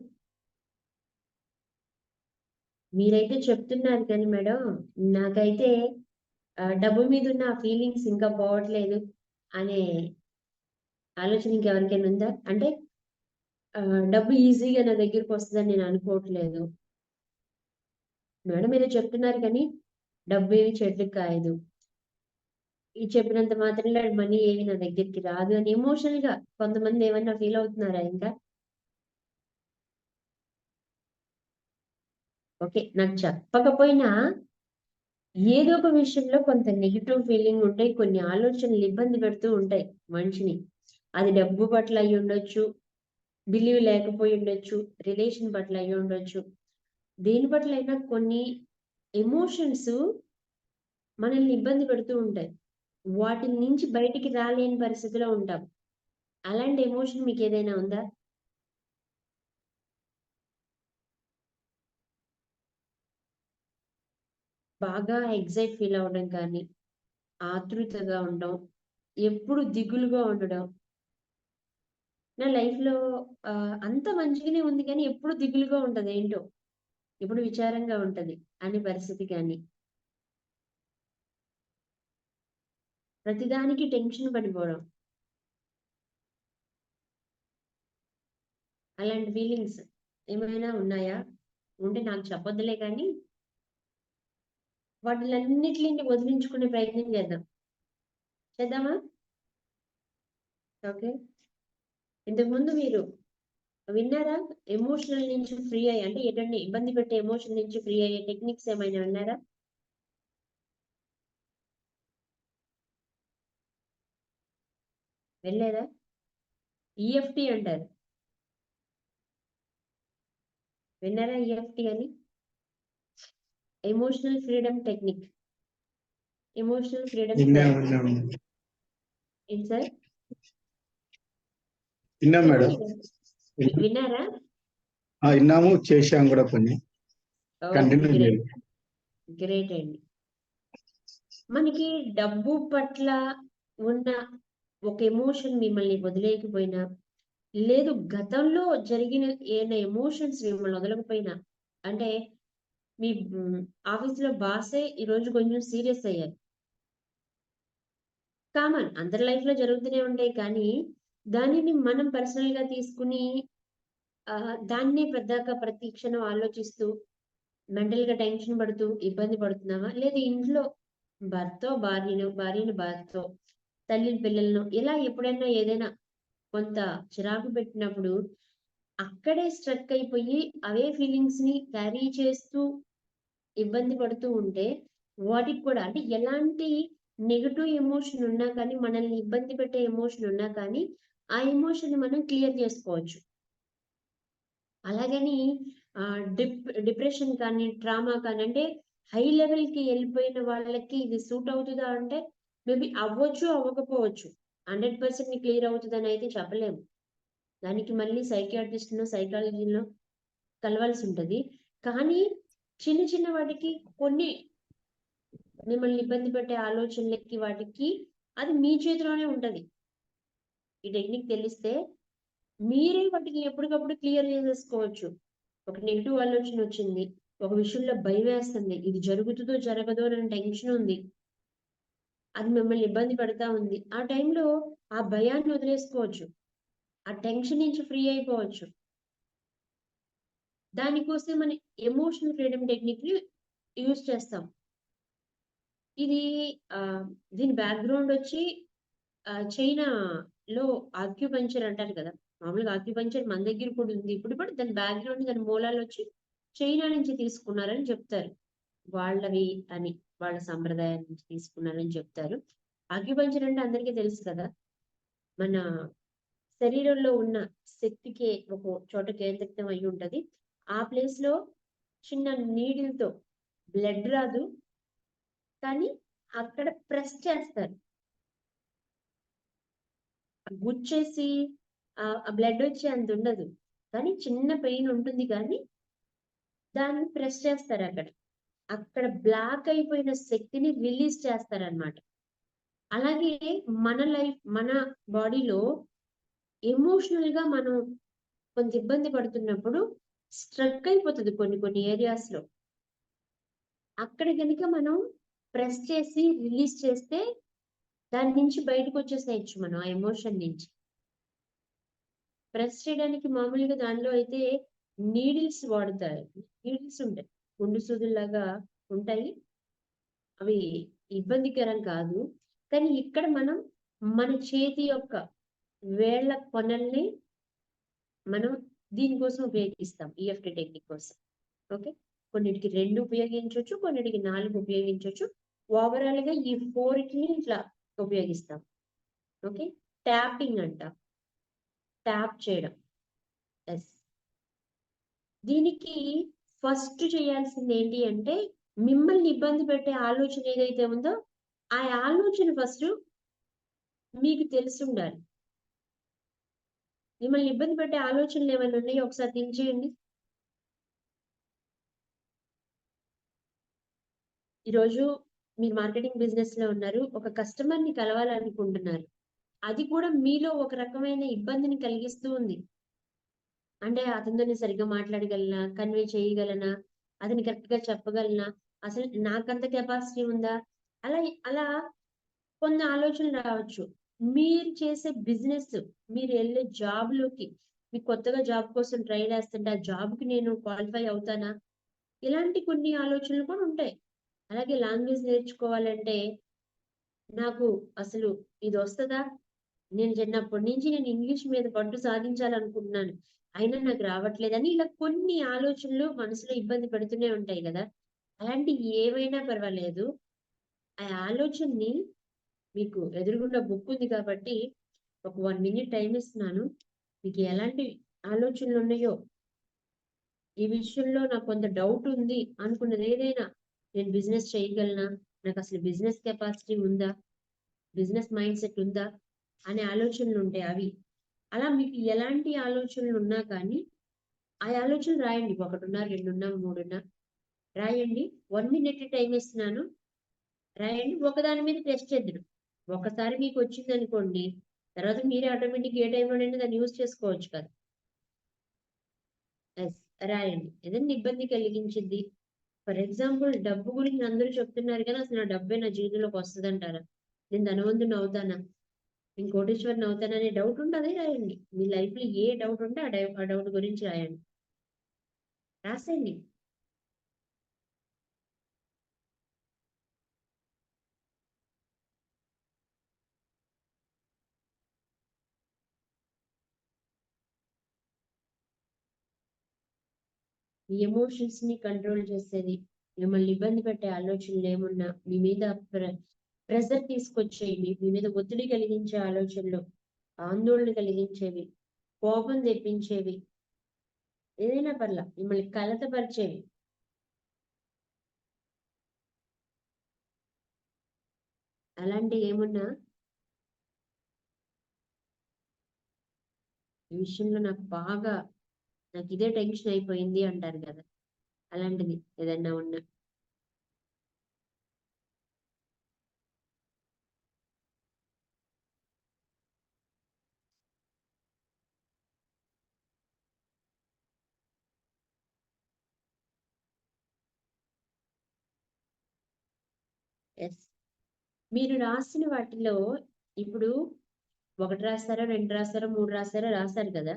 మీరైతే చెప్తున్నారు కానీ మేడం, నాకైతే డబ్బు మీద ఉన్న ఫీలింగ్స్ ఇంకా పోవట్లేదు అనే ఆలోచన ఇంకెవరికైనా ఉందా? అంటే డబ్బు ఈజీగా నా దగ్గరికి వస్తుందని నేను అనుకోవట్లేదు మేడం. మీరు చెప్తున్నారు కానీ డబ్బు ఏమి చెట్టుకు కాయదు, ఈ చెప్పినంత మాత్రంలో మనీ ఏమి నా దగ్గరికి రాదు అని ఎమోషనల్ గా కొంతమంది ఏమన్నా ఫీల్ అవుతున్నారా ఇంకా? ఓకే, నాకు చెప్పకపోయినా ఏదో ఒక విషయంలో కొంత నెగిటివ్ ఫీలింగ్ ఉంటాయి, కొన్ని ఆలోచనలు ఇబ్బంది పెడుతూ ఉంటాయి మనిషిని. అది డబ్బు పట్ల అయి ఉండొచ్చు, బిలీవ్ లేకపోయి ఉండొచ్చు, రిలేషన్ పట్ల అయి ఉండొచ్చు. దేని పట్ల అయినా కొన్ని ఎమోషన్స్ మనల్ని ఇబ్బంది పెడుతూ ఉంటాయి. వాటి నుంచి బయటికి రాలేని పరిస్థితిలో ఉంటాం. అలాంటి ఎమోషన్ మీకు ఏదైనా ఉందా? బాగా ఎగ్జైట్ ఫీల్ అవ్వడం కానీ, ఆతృతగా ఉండడం, ఎప్పుడు దిగులుగా ఉండడం. నా లైఫ్ లో అంత మంచిగానే ఉంది కానీ ఎప్పుడు దిగులుగా ఉంటది ఏంటో, ఎప్పుడు విచారంగా ఉంటది అనే పరిస్థితి కానీ, ప్రతిదానికి టెన్షన్ పడిపోవడం, అలాంటి ఫీలింగ్స్ ఏమైనా ఉన్నాయా? ఉంటే నాకు చెప్పొద్దులే కానీ వాటిలన్నిటిని వదిలించుకునే ప్రయత్నం చేద్దాం. చేద్దామా? ఓకే, ఇంతకుముందు మీరు విన్నారా ఎమోషనల్ నుంచి ఫ్రీ అయ్యి, అంటే ఎటువంటి ఇబ్బంది పెట్టే ఎమోషన్ నుంచి ఫ్రీ అయ్యే టెక్నిక్స్ ఏమైనా విన్నారా? వెళ్ళలేదా? ఈఎఫ్టి అంటారు, విన్నారా? ఈఎఫ్టి అని emotional freedom technique. Emotional freedom ఏంటి సార్? విన్నాం మేడం, విన్నారా? విన్నాము, చేశాం కూడా కొన్ని. కంటిన్యూ చేయండి. గ్రేట్ అండి. మనకి డబ్బు పట్ల ఉన్న ఒక ఎమోషన్ మిమ్మల్ని వదిలేకపోయినా, లేదు గతంలో జరిగిన ఏదైనా ఎమోషన్స్ మిమ్మల్ని వదలకపోయినా, అంటే మీ ఆఫీస్ లో బాసే ఈరోజు కొంచెం సీరియస్ అయ్యారు. కామన్, అందరి లైఫ్ లో జరుగుతూనే ఉంటాయి కానీ దానిని మనం పర్సనల్ గా తీసుకుని దాన్ని పెద్దగా ప్రతి క్షణం ఆలోచిస్తూ మెంటల్ గా టెన్షన్ పడుతూ ఇబ్బంది పడుతున్నామా, లేదు ఇంట్లో భార్యను భర్తో, తల్లిని పిల్లలను ఇలా ఎప్పుడైనా ఏదైనా కొంత చిరాకు పెట్టినప్పుడు అక్కడే స్ట్రక్ అయిపోయి అవే ఫీలింగ్స్ ని క్యారీ చేస్తూ ఇబ్బంది పడుతూ ఉంటే, వాటికి కూడా అంటే ఎలాంటి నెగటివ్ ఎమోషన్ ఉన్నా కానీ, మనల్ని ఇబ్బంది పెట్టే ఎమోషన్ ఉన్నా కానీ ఆ ఎమోషన్ మనం క్లియర్ చేసుకోవచ్చు. అలాగని డిప్రెషన్ కానీ ట్రామా కానీ అంటే హై లెవెల్ కి వెళ్ళిపోయిన వాళ్ళకి ఇది సూట్ అవుతుందా అంటే మేబీ అవ్వచ్చు అవ్వకపోవచ్చు. 100% క్లియర్ అవుతుందని అయితే చెప్పలేము. దానికి మళ్ళీ సైకియాట్రిస్ట్‌నో, సైకాలజీ‌నో కలవాల్సి ఉంటది. కానీ చిన్న చిన్న వాటికి కొన్ని మిమ్మల్ని ఇబ్బంది పెట్టే ఆలోచనలకి వాటికి అది మీ చేతిలోనే ఉంటది. ఈ టెక్నిక్ తెలిస్తే మీరే వాటిని ఎప్పటికప్పుడు క్లియర్ చేసేసుకోవచ్చు. ఒక నెగెటివ్ ఆలోచన వచ్చింది. ఒక విషయంలో భయమేస్తుంది. ఇది జరుగుతుందో జరగదో అనే టెన్షన్ ఉంది. అది మిమ్మల్ని ఇబ్బంది పెడతా ఉంది. ఆ టైంలో ఆ భయాన్ని వదిలేసుకోవచ్చు. ఆ టెన్షన్ నుంచి ఫ్రీ అయిపోవచ్చు. దానికోసం మనం ఎమోషనల్ ఫ్రీడమ్ టెక్నిక్‌ని యూజ్ చేస్తాం. ఇది దీని బ్యాక్‌గ్రౌండ్ వచ్చి చైనాలో ఆక్యుపంక్చర్ అంటారు కదా! మామూలుగా ఆక్యుపంక్చర్ మన దగ్గర కూడా ఉంది. ఇప్పుడు కూడా దాని బ్యాక్‌గ్రౌండ్ దాని మూలాలొచ్చి చైనా నుంచి తీసుకున్నారని చెప్తారు. వాళ్ళవి అని. వాళ్ళ సంప్రదాయం నుంచి తీసుకున్నారని చెప్తారు. ఆక్యుపంక్చర్ అంటే అందరికీ తెలుసు కదా! మన శరీరంలో ఉన్న శక్తికి ఒక చోట కేంద్రితం అయ్యి ఉంటది. ఆ ప్లేస్‌లో చిన్న నీడిల్‌తో బ్లడ్ రాదు. కానీ అక్కడ ప్రెస్ చేస్తారు. గుచ్చేసి బ్లడ్ వచ్చే అంత ఉండదు. కానీ చిన్న పెయిన్ ఉంటుంది కానీ దాన్ని ప్రెస్ చేస్తారక్కడ. అక్కడ బ్లాక్ అయిపోయిన శక్తిని రిలీజ్ చేస్తారనమాట. అలాగే మన బాడీలో ఎమోషనల్‌గా మనం కొంత ఇబ్బంది పడుతున్నప్పుడు స్ట్రక్ అయిపోతది కొన్ని ఏరియాస్‌లో. అక్కడ గనుక మనం ప్రెస్ చేసి రిలీజ్ చేస్తే దాని నుంచి బయటకొచ్చేసేయొచ్చు మనం ఆ ఎమోషన్ నుంచి. ప్రెస్ చేయడానికి మామూలుగా దానిలో అయితే నీడిల్స్ వాడతారు. నీడిల్స్ ఉంటాయి. గుండు సూదుల్లాగా ఉంటాయి. అవి ఇబ్బందికరం కాదు. కానీ ఇక్కడ మనం మన చేతి యొక్క వేళ్ళ కొనల్ని మనం దీనికోసం ఉపయోగిస్తాం. ఈఎఫ్‌టీ టెక్నిక్ కోసం. ఓకే. కొన్నిటికి 2 ఉపయోగించొచ్చు. కొన్నిటికి 4 ఉపయోగించొచ్చు. ఓవరాల్‌గా ఈ 4టిని ఇట్లా ఉపయోగిస్తాం. ఓకే. ట్యాపింగ్ అంటాం. ట్యాప్ చేయడం. యెస్. దీనికి ఫస్ట్ చేయాల్సింది ఏంటి అంటే మిమ్మల్ని ఇబ్బంది పెట్టే ఆలోచన ఏదైతే ఉందో ఆ ఆలోచన ఫస్ట్ మీకు తెలిసుండాలి. మిమ్మల్ని ఇబ్బంది పెట్టే ఆలోచనలు ఏమైనా ఉన్నాయో ఒకసారి థింక్ చేయండి. ఈరోజు మీరు మార్కెటింగ్ బిజినెస్‌లో ఉన్నారు. ఒక కస్టమర్‌ని కలవాలనుకుంటున్నారు. అది కూడా మీలో ఒక రకమైన ఇబ్బందిని కలిగిస్తూ ఉంది. అంటే అతనితోని సరిగ్గా మాట్లాడగలనా? కన్వే చేయగలనా? అతనికి కరెక్ట్‌గా చెప్పగలనా? అసలు నాకంత కెపాసిటీ ఉందా? అలా అలా కొన్ని ఆలోచనలు రావచ్చు. మీరు చేసే బిజినెస్, మీరెళ్ళే జాబ్‌లోకి మీకు కొత్తగా జాబ్ కోసం ట్రై చేస్తుంటే, ఆ జాబ్‌కి నేను క్వాలిఫై అవుతానా? ఇలాంటి కొన్ని ఆలోచనలు కూడా ఉంటాయి. అలాగే లాంగ్వేజ్ నేర్చుకోవాలంటే, నాకు అసలు ఇదొస్తదా? నేను చిన్నప్పటి నుంచి నేను ఇంగ్లీష్ మీద పట్టు సాధించాలనుకుంటున్నాను. అయినా నాకు రావట్లేదని ఇలా కొన్ని ఆలోచనలు మనసులో ఇబ్బంది పెడుతూనే ఉంటాయి గదా! అలాంటియి ఏవైనా పర్వాలేదు. ఆ ఆలోచనని మీకు ఎదురుగుండా బుక్ ఉంది కాబట్టి ఒక 1 మినిట్ టైమ్ ఇస్తున్నాను. మీకు ఎలాంటి ఆలోచనలున్నాయో, ఈ విషయంలో నాకు కొంత డౌట్ ఉంది అనుకున్నది ఏదైనా, నేను బిజినెస్ చేయగలనా? నాకసలు బిజినెస్ కెపాసిటీ ఉందా? బిజినెస్ మైండ్ సెట్ ఉందా? అనే ఆలోచనలుంటాయి అవి. అలా మీకు ఎలాంటి ఆలోచనలున్నా కానీ, ఆ ఆలోచనలు రాయండి. 1 2 3 రాయండి. 1 మినిట్ టైమ్ ఇస్తున్నాను. రాయండి. ఒకదాని మీద టెస్ట్ చేద్దురు. ఒకసారి మీకొచ్చిందనుకోండి, తర్వాత మీరే ఆటోమేటిక్‌గా ఏ టైంలోనైనా దాన్ని యూజ్ చేసుకోవచ్చు కదా! యెస్. రాయండి. ఏదైనా ఇబ్బంది కలిగించిద్ది. ఫర్ ఎగ్జాంపుల్ డబ్బు గురించి అందరూ చెప్తున్నారు కానీ, అసలు నా డబ్బే నా జీవితంలోకి వస్తదంటారా? నేను ధనవంతుడిని అవుతానా? నేను కోటీశ్వరిని అవుతాననే డౌట్ ఉంటది రాయండి. మీ లైఫ్‌లో ఏ డౌట్ ఉంటే ఆ డౌట్ గురించి రాయండి. రాసేయండి. మీ ఎమోషన్స్‌ని కంట్రోల్ చేసేది, మిమ్మల్ని ఇబ్బంది పెట్టే ఆలోచనలేమున్నా, మీ మీద ప్రెషర్ తీసుకొచ్చేయి, మీ మీద ఒత్తిడి కలిగించే ఆలోచనలు, ఆందోళన కలిగించేవి, కోపం తెప్పించేవి, ఏదైనా పర్లా మిమ్మల్ని కలతపరిచేవి. అలాంటి ఏమున్నా ఈ విషయంలో నాకు ఇదే టెన్షన్ అయిపోయింది అంటారు కదా, అలాంటిది ఏదైనా ఉన్నా. ఎస్, మీరు రాసిన వాటిలో ఇప్పుడు 1 రాస్తారో 2 రాస్తారో 3 రాస్తారో రాశారు కదా.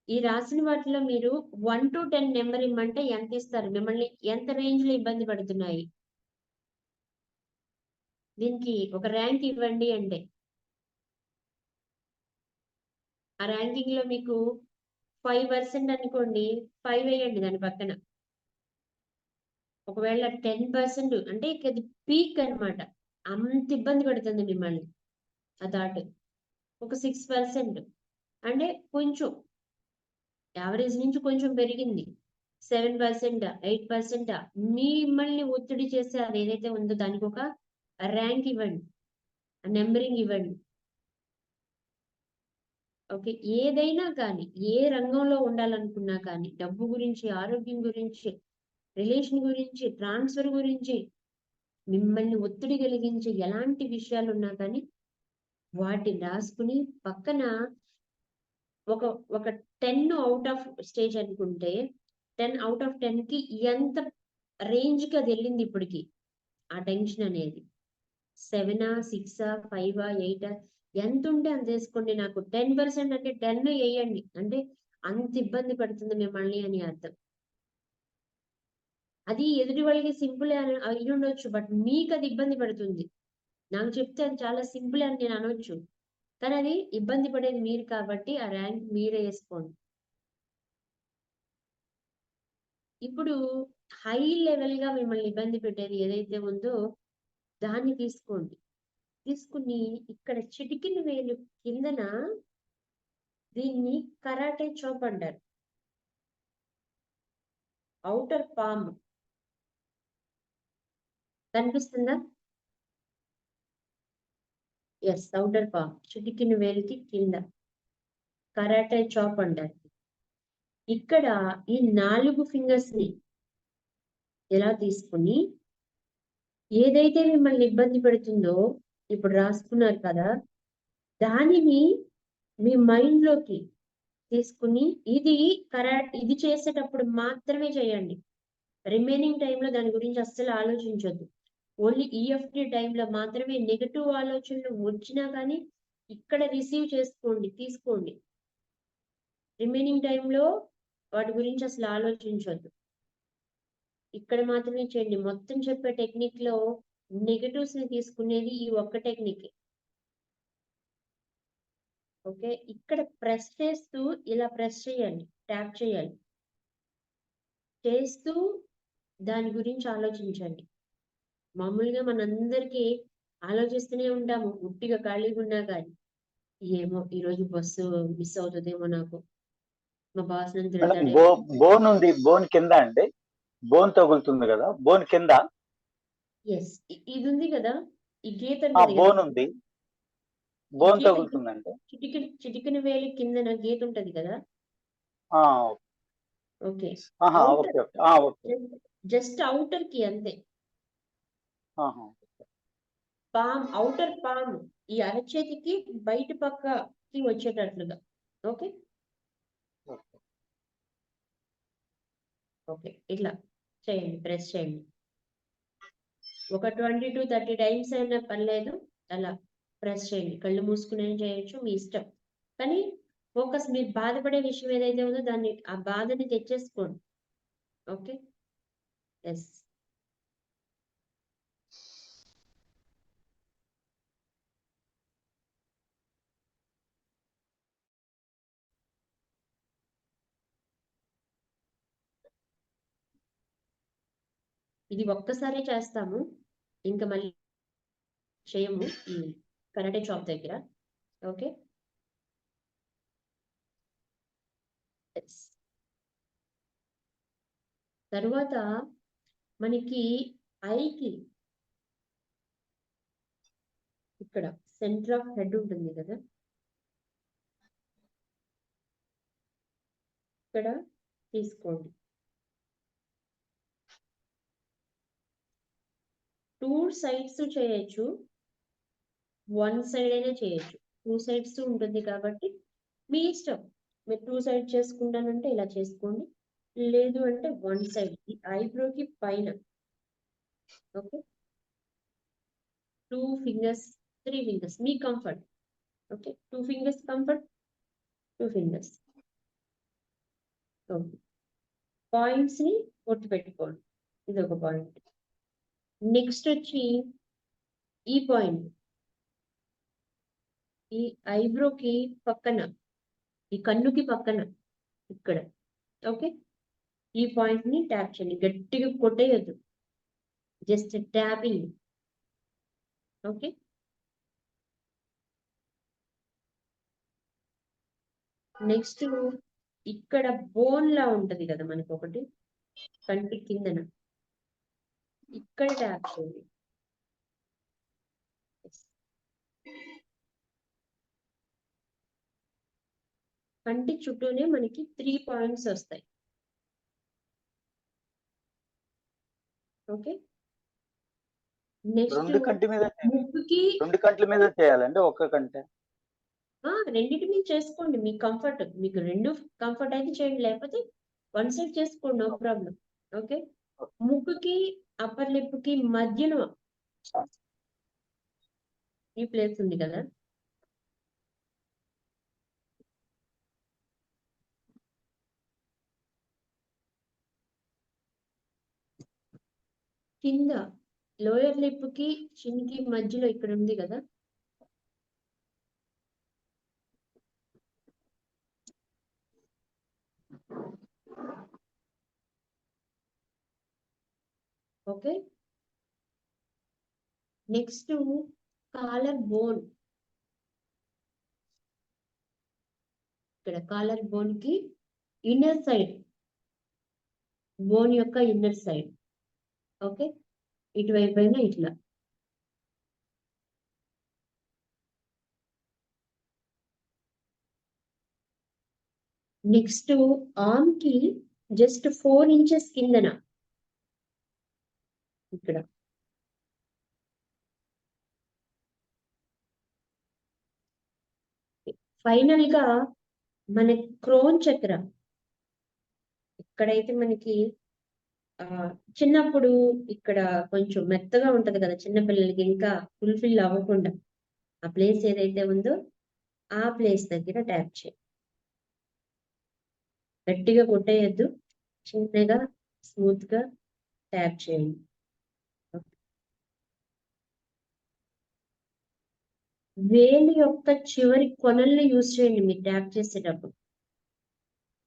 ఈ రాసిన వాటిలో మీరు 1 to 10 నెంబర్ ఇమ్మంటే ఎంత ఇస్తారు? మిమ్మల్ని ఎంత రేంజ్ లో ఇబ్బంది పడుతున్నాయి? దీనికి ఒక ర్యాంక్ ఇవ్వండి అంటే ఆ ర్యాంకింగ్ లో మీకు 5% అనుకోండి, 5 వేయండి దాని పక్కన. ఒకవేళ 10% అంటే ఇక అది పీక్ అన్నమాట, అంత ఇబ్బంది పెడుతుంది మిమ్మల్ని ఆ థాట్. ఒక 6% అంటే కొంచెం యావరేజ్ నుంచి కొంచెం పెరిగింది, 7%, 8%. మిమ్మల్ని ఒత్తిడి చేసే అది ఏదైతే ఉందో దానికి ఒక ర్యాంక్ ఇవ్వండి, నెంబరింగ్ ఇవ్వండి. ఓకే, ఏదైనా కానీ ఏ రంగంలో ఉండాలనుకున్నా కానీ, డబ్బు గురించి, ఆరోగ్యం గురించి, రిలేషన్ గురించి, ట్రాన్స్ఫర్ గురించి, మిమ్మల్ని ఒత్తిడి కలిగించే ఎలాంటి విషయాలు ఉన్నా కానీ వాటిని రాసుకుని పక్కన ఒక ఒక 10 అవుట్ ఆఫ్ స్టేజ్ అనుకుంటే 10 అవుట్ ఆఫ్ 10 కి ఎంత రేంజ్ కి అది వెళ్ళింది ఇప్పటికి ఆ టెన్షన్ అనేది. 7, 6, 5, 8 ఎంత ఉంటే అంత వేసుకోండి. నాకు 10% అంటే 10 వేయండి, అంటే అంత ఇబ్బంది పడుతుంది మిమ్మల్ని అని అర్థం. అది ఎదుటి వాళ్ళకి సింపుల్ అయి ఉండొచ్చు, బట్ మీకు అది ఇబ్బంది పడుతుంది. నాకు చెప్తే అది చాలా సింపుల్ అని నేను అనొచ్చు, కానీ అది ఇబ్బంది పడేది మీరు కాబట్టి ఆ ర్యాంక్ మీరే వేసుకోండి. ఇప్పుడు హై లెవెల్ గా మిమ్మల్ని ఇబ్బంది పెట్టేది ఏదైతే ఉందో దాన్ని తీసుకోండి. తీసుకుని ఇక్కడ చిటికిన వేలు కిందన దీన్ని కరాటే చాప్ అంటారు. ఔటర్ పామ్ కనిపిస్తుందా? ఎస్, ఔటర్ పామ్ చిటికిన వేలికి కింద కరాటే చాప్ అంటారు. ఇక్కడ ఈ 4 ఫింగర్స్ ని ఎలా తీసుకుని ఏదైతే మిమ్మల్ని ఇబ్బంది పెడుతుందో ఇప్పుడు రాసుకున్నారు కదా, దానిని మీ మైండ్ లోకి తీసుకుని ఇది చేసేటప్పుడు మాత్రమే చేయండి. రిమైనింగ్ టైంలో దాని గురించి అస్సలు ఆలోచించొద్దు. ఓన్లీ EFT టైంలో మాత్రమే నెగటివ్ ఆలోచనలు వచ్చినా కానీ ఇక్కడ రిసీవ్ చేసుకోండి, తీసుకోండి. రిమైనింగ్ టైంలో వాటి గురించి అసలు ఆలోచించొద్దు, ఇక్కడ మాత్రమే చేయండి. మొత్తం చెప్పే టెక్నిక్ లో నెగటివ్స్ ని తీసుకునేది ఈ ఒక్క టెక్నిక్. ఓకే, ఇక్కడ ప్రెస్ చేస్తూ ఇలా ప్రెస్ చేయాలి, ట్యాప్ చేయాలి, చేస్తూ దాని గురించి ఆలోచించండి. మామూలుగా మనందరికీ ఆలోచిస్తూనే ఉంటాము ఉట్టిగా ఖాళీగా ఉన్నా కానీ. ఏమో ఈరోజు బస్సు మిస్ అవుతుందేమో, నాకు మా బాస్ నన్ను మేడం తిడతాడేమో. బోన్ ఉంది, బోన్ కింద అండి, బోన్ తగులుతుంది కదా, బోన్ కింద. ఎస్, ఇది ఉంది కదా, ఈ గీత ఆ ఉంటది కదా, బోన్ ఉంది, బోన్ గీత తగులుతుందండి. చిటికిన వేలి కిందన గీత ఉంటది కదా. ఆ, ఓకే, ఆహా, outer, okay okay, okay. Just outer కి అంతే. ఆహా. పామ్, అవుటర్ పామ్ ఈ అరచేతికి బయట పక్కకి వచ్చేటట్లుగా. Okay okay. ఓకే, ఇట్లా చేయండి, ప్రెస్ చేయండి. ఒక 20 to 30 టైమ్స్ అయినా పర్లేదు, అలా ప్రెస్ చేయండి. కళ్ళు మూసుకునే చేయొచ్చు, మీ ఇష్టం. కానీ ఫోకస్ మీరు బాధపడే విషయం ఏదైతే ఉందో దాన్ని, ఆ బాధని తెచ్చేసుకోండి. Okay, yes. ఇది ఒక్కసారి చేస్తాము, ఇంకా మళ్ళీ చేయము ఈ కరాటే షాప్ దగ్గర. Okay, yes. తర్వాత మనకి ఐకి ఇక్కడ సెంటర్ ఆఫ్ హెడ్ ఉంటుంది కదా, ఇక్కడ తీసుకోండి. 2 sides చేయొచ్చు, 1 side అయినా చేయొచ్చు. 2 sides ఉంటుంది కాబట్టి మీ ఇష్టం. మీరు 2 sides చేసుకుంటానంటే ఇలా చేసుకోండి, లేదు అంటే 1 side ఈ ఐబ్రోకి పైన. ఓకే, 2 fingers 3 fingers మీ comfort. Okay, 2 fingers comfort, 2 fingers. Okay, points ని గుర్తు పెట్టుకోండి, ఇది ఒక పాయింట్. నెక్స్ట్ వచ్చి ఈ పాయింట్, ఈ ఐబ్రోకి పక్కన, ఈ కన్నుకి పక్కన ఇక్కడ. ఓకే, ఈ పాయింట్ ని ట్యాప్ చేయండి, గట్టిగా కొట్టేయద్దు, జస్ట్ ట్యాపింగ్. ఓకే, నెక్స్ట్ ఇక్కడ బోన్ లా ఉంటది కదా మనకి ఒకటి కంటి కిందన, ఇక్కడ ట్యాప్ చేయండి. కంటి చుట్టూనే మనకి 3 పాయింట్స్ వస్తాయి. ఓకే, నెక్స్ట్ రెండు కంటి మీద ముక్కుకి 2 కంట్ల మీద చేయాలండి, ఒక్క కంటే? రెండింటి మీద చేసుకోండి, మీ కంఫర్ట్. మీకు 2 కంఫర్ట్ అయితే చేయండి, లేకపోతే 1 side చేసుకోండి, నో ప్రాబ్లం. ఓకే, ముక్కుకి అప్పర్ లిప్ కి మధ్యలో ఈ ప్లేస్ ఉంది కదా, కింద లోయర్ లిప్ కి చిన్ కి మధ్యలో ఇక్కడ ఉంది కదా, ఓకే. నెక్స్ట్ కాలర్ బోన్, ఇక్కడ కాలర్ బోన్ కి ఇన్నర్ సైడ్, బోన్ యొక్క ఇన్నర్ సైడ్. ఓకే, ఇటువైపు అయినా ఇట్లా. నెక్స్ట్ ఆర్మ్ కి జస్ట్ 4 inches కిందన ఇక్కడ. ఫైనల్ గా మన క్రోన్ చక్ర, ఇక్కడైతే మనకి చిన్నప్పుడు ఇక్కడ కొంచెం మెత్తగా ఉంటది కదా చిన్నపిల్లలకి, ఇంకా ఫుల్ఫిల్ అవ్వకుండా ఆ ప్లేస్ ఏదైతే ఉందో ఆ ప్లేస్ దగ్గర ట్యాప్ చేయండి. గట్టిగా కొట్టేయద్దు, చిన్నగా స్మూత్ గా ట్యాప్ చేయండి. వేలు యొక్క చివరి కొనల్ని యూజ్ చేయండి మీరు ట్యాప్ చేసేటప్పుడు.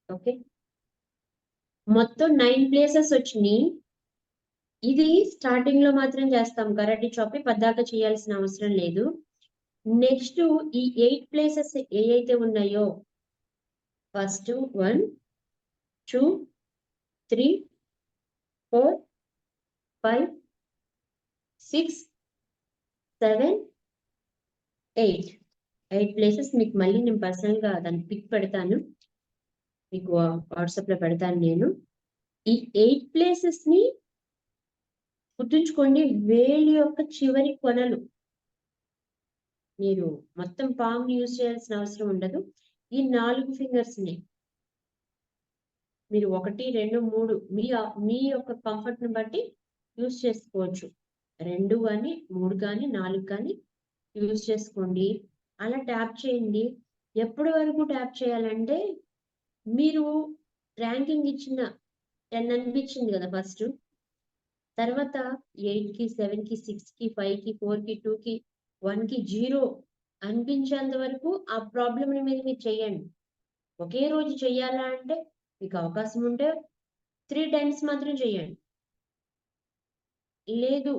ఓకే, మొత్తం 9 places వచ్చినాయి. ఇది స్టార్టింగ్ లో మాత్రం చేస్తాం, కరాటే చాపి పద్దాక చేయాల్సిన అవసరం లేదు. నెక్స్ట్ ఈ 8 places ఏవైతే ఉన్నాయో, ఫస్ట్ 1 2 3 4 5 6 7 8 places మీకు మళ్ళీ నేను పర్సనల్ గా దాన్ని పిక్ పెడతాను, మీకు వాట్సాప్ లో పెడతాను నేను. ఈ 8 places ని గుర్తుంచుకోండి, వేలి యొక్క చివరి కొనలు. మీరు మొత్తం పామ్ యూజ్ చేయాల్సిన అవసరం ఉండదు. ఈ 4 fingers ని మీరు 1 2 3 మీ యొక్క కంఫర్ట్ ని బట్టి యూజ్ చేసుకోవచ్చు. 2 కానీ 3 కానీ 4 కానీ యూజ్ చేసుకోండి. అలా ట్యాప్ చేయండి. ఎప్పటి వరకు ట్యాప్ చేయాలంటే, మీరు ర్యాంకింగ్ ఇచ్చిన 10 అనిపించింది కదా ఫస్ట్, తర్వాత 8 కి 7 కి 6 కి 5 కి 4 కి 2 కి 1 కి 0 అనిపించేంత వరకు ఆ ప్రాబ్లం ని మీరు చేయండి. ఒకే రోజు చెయ్యాలా అంటే మీకు అవకాశం ఉంటే 3 times మాత్రం చేయండి, లేదు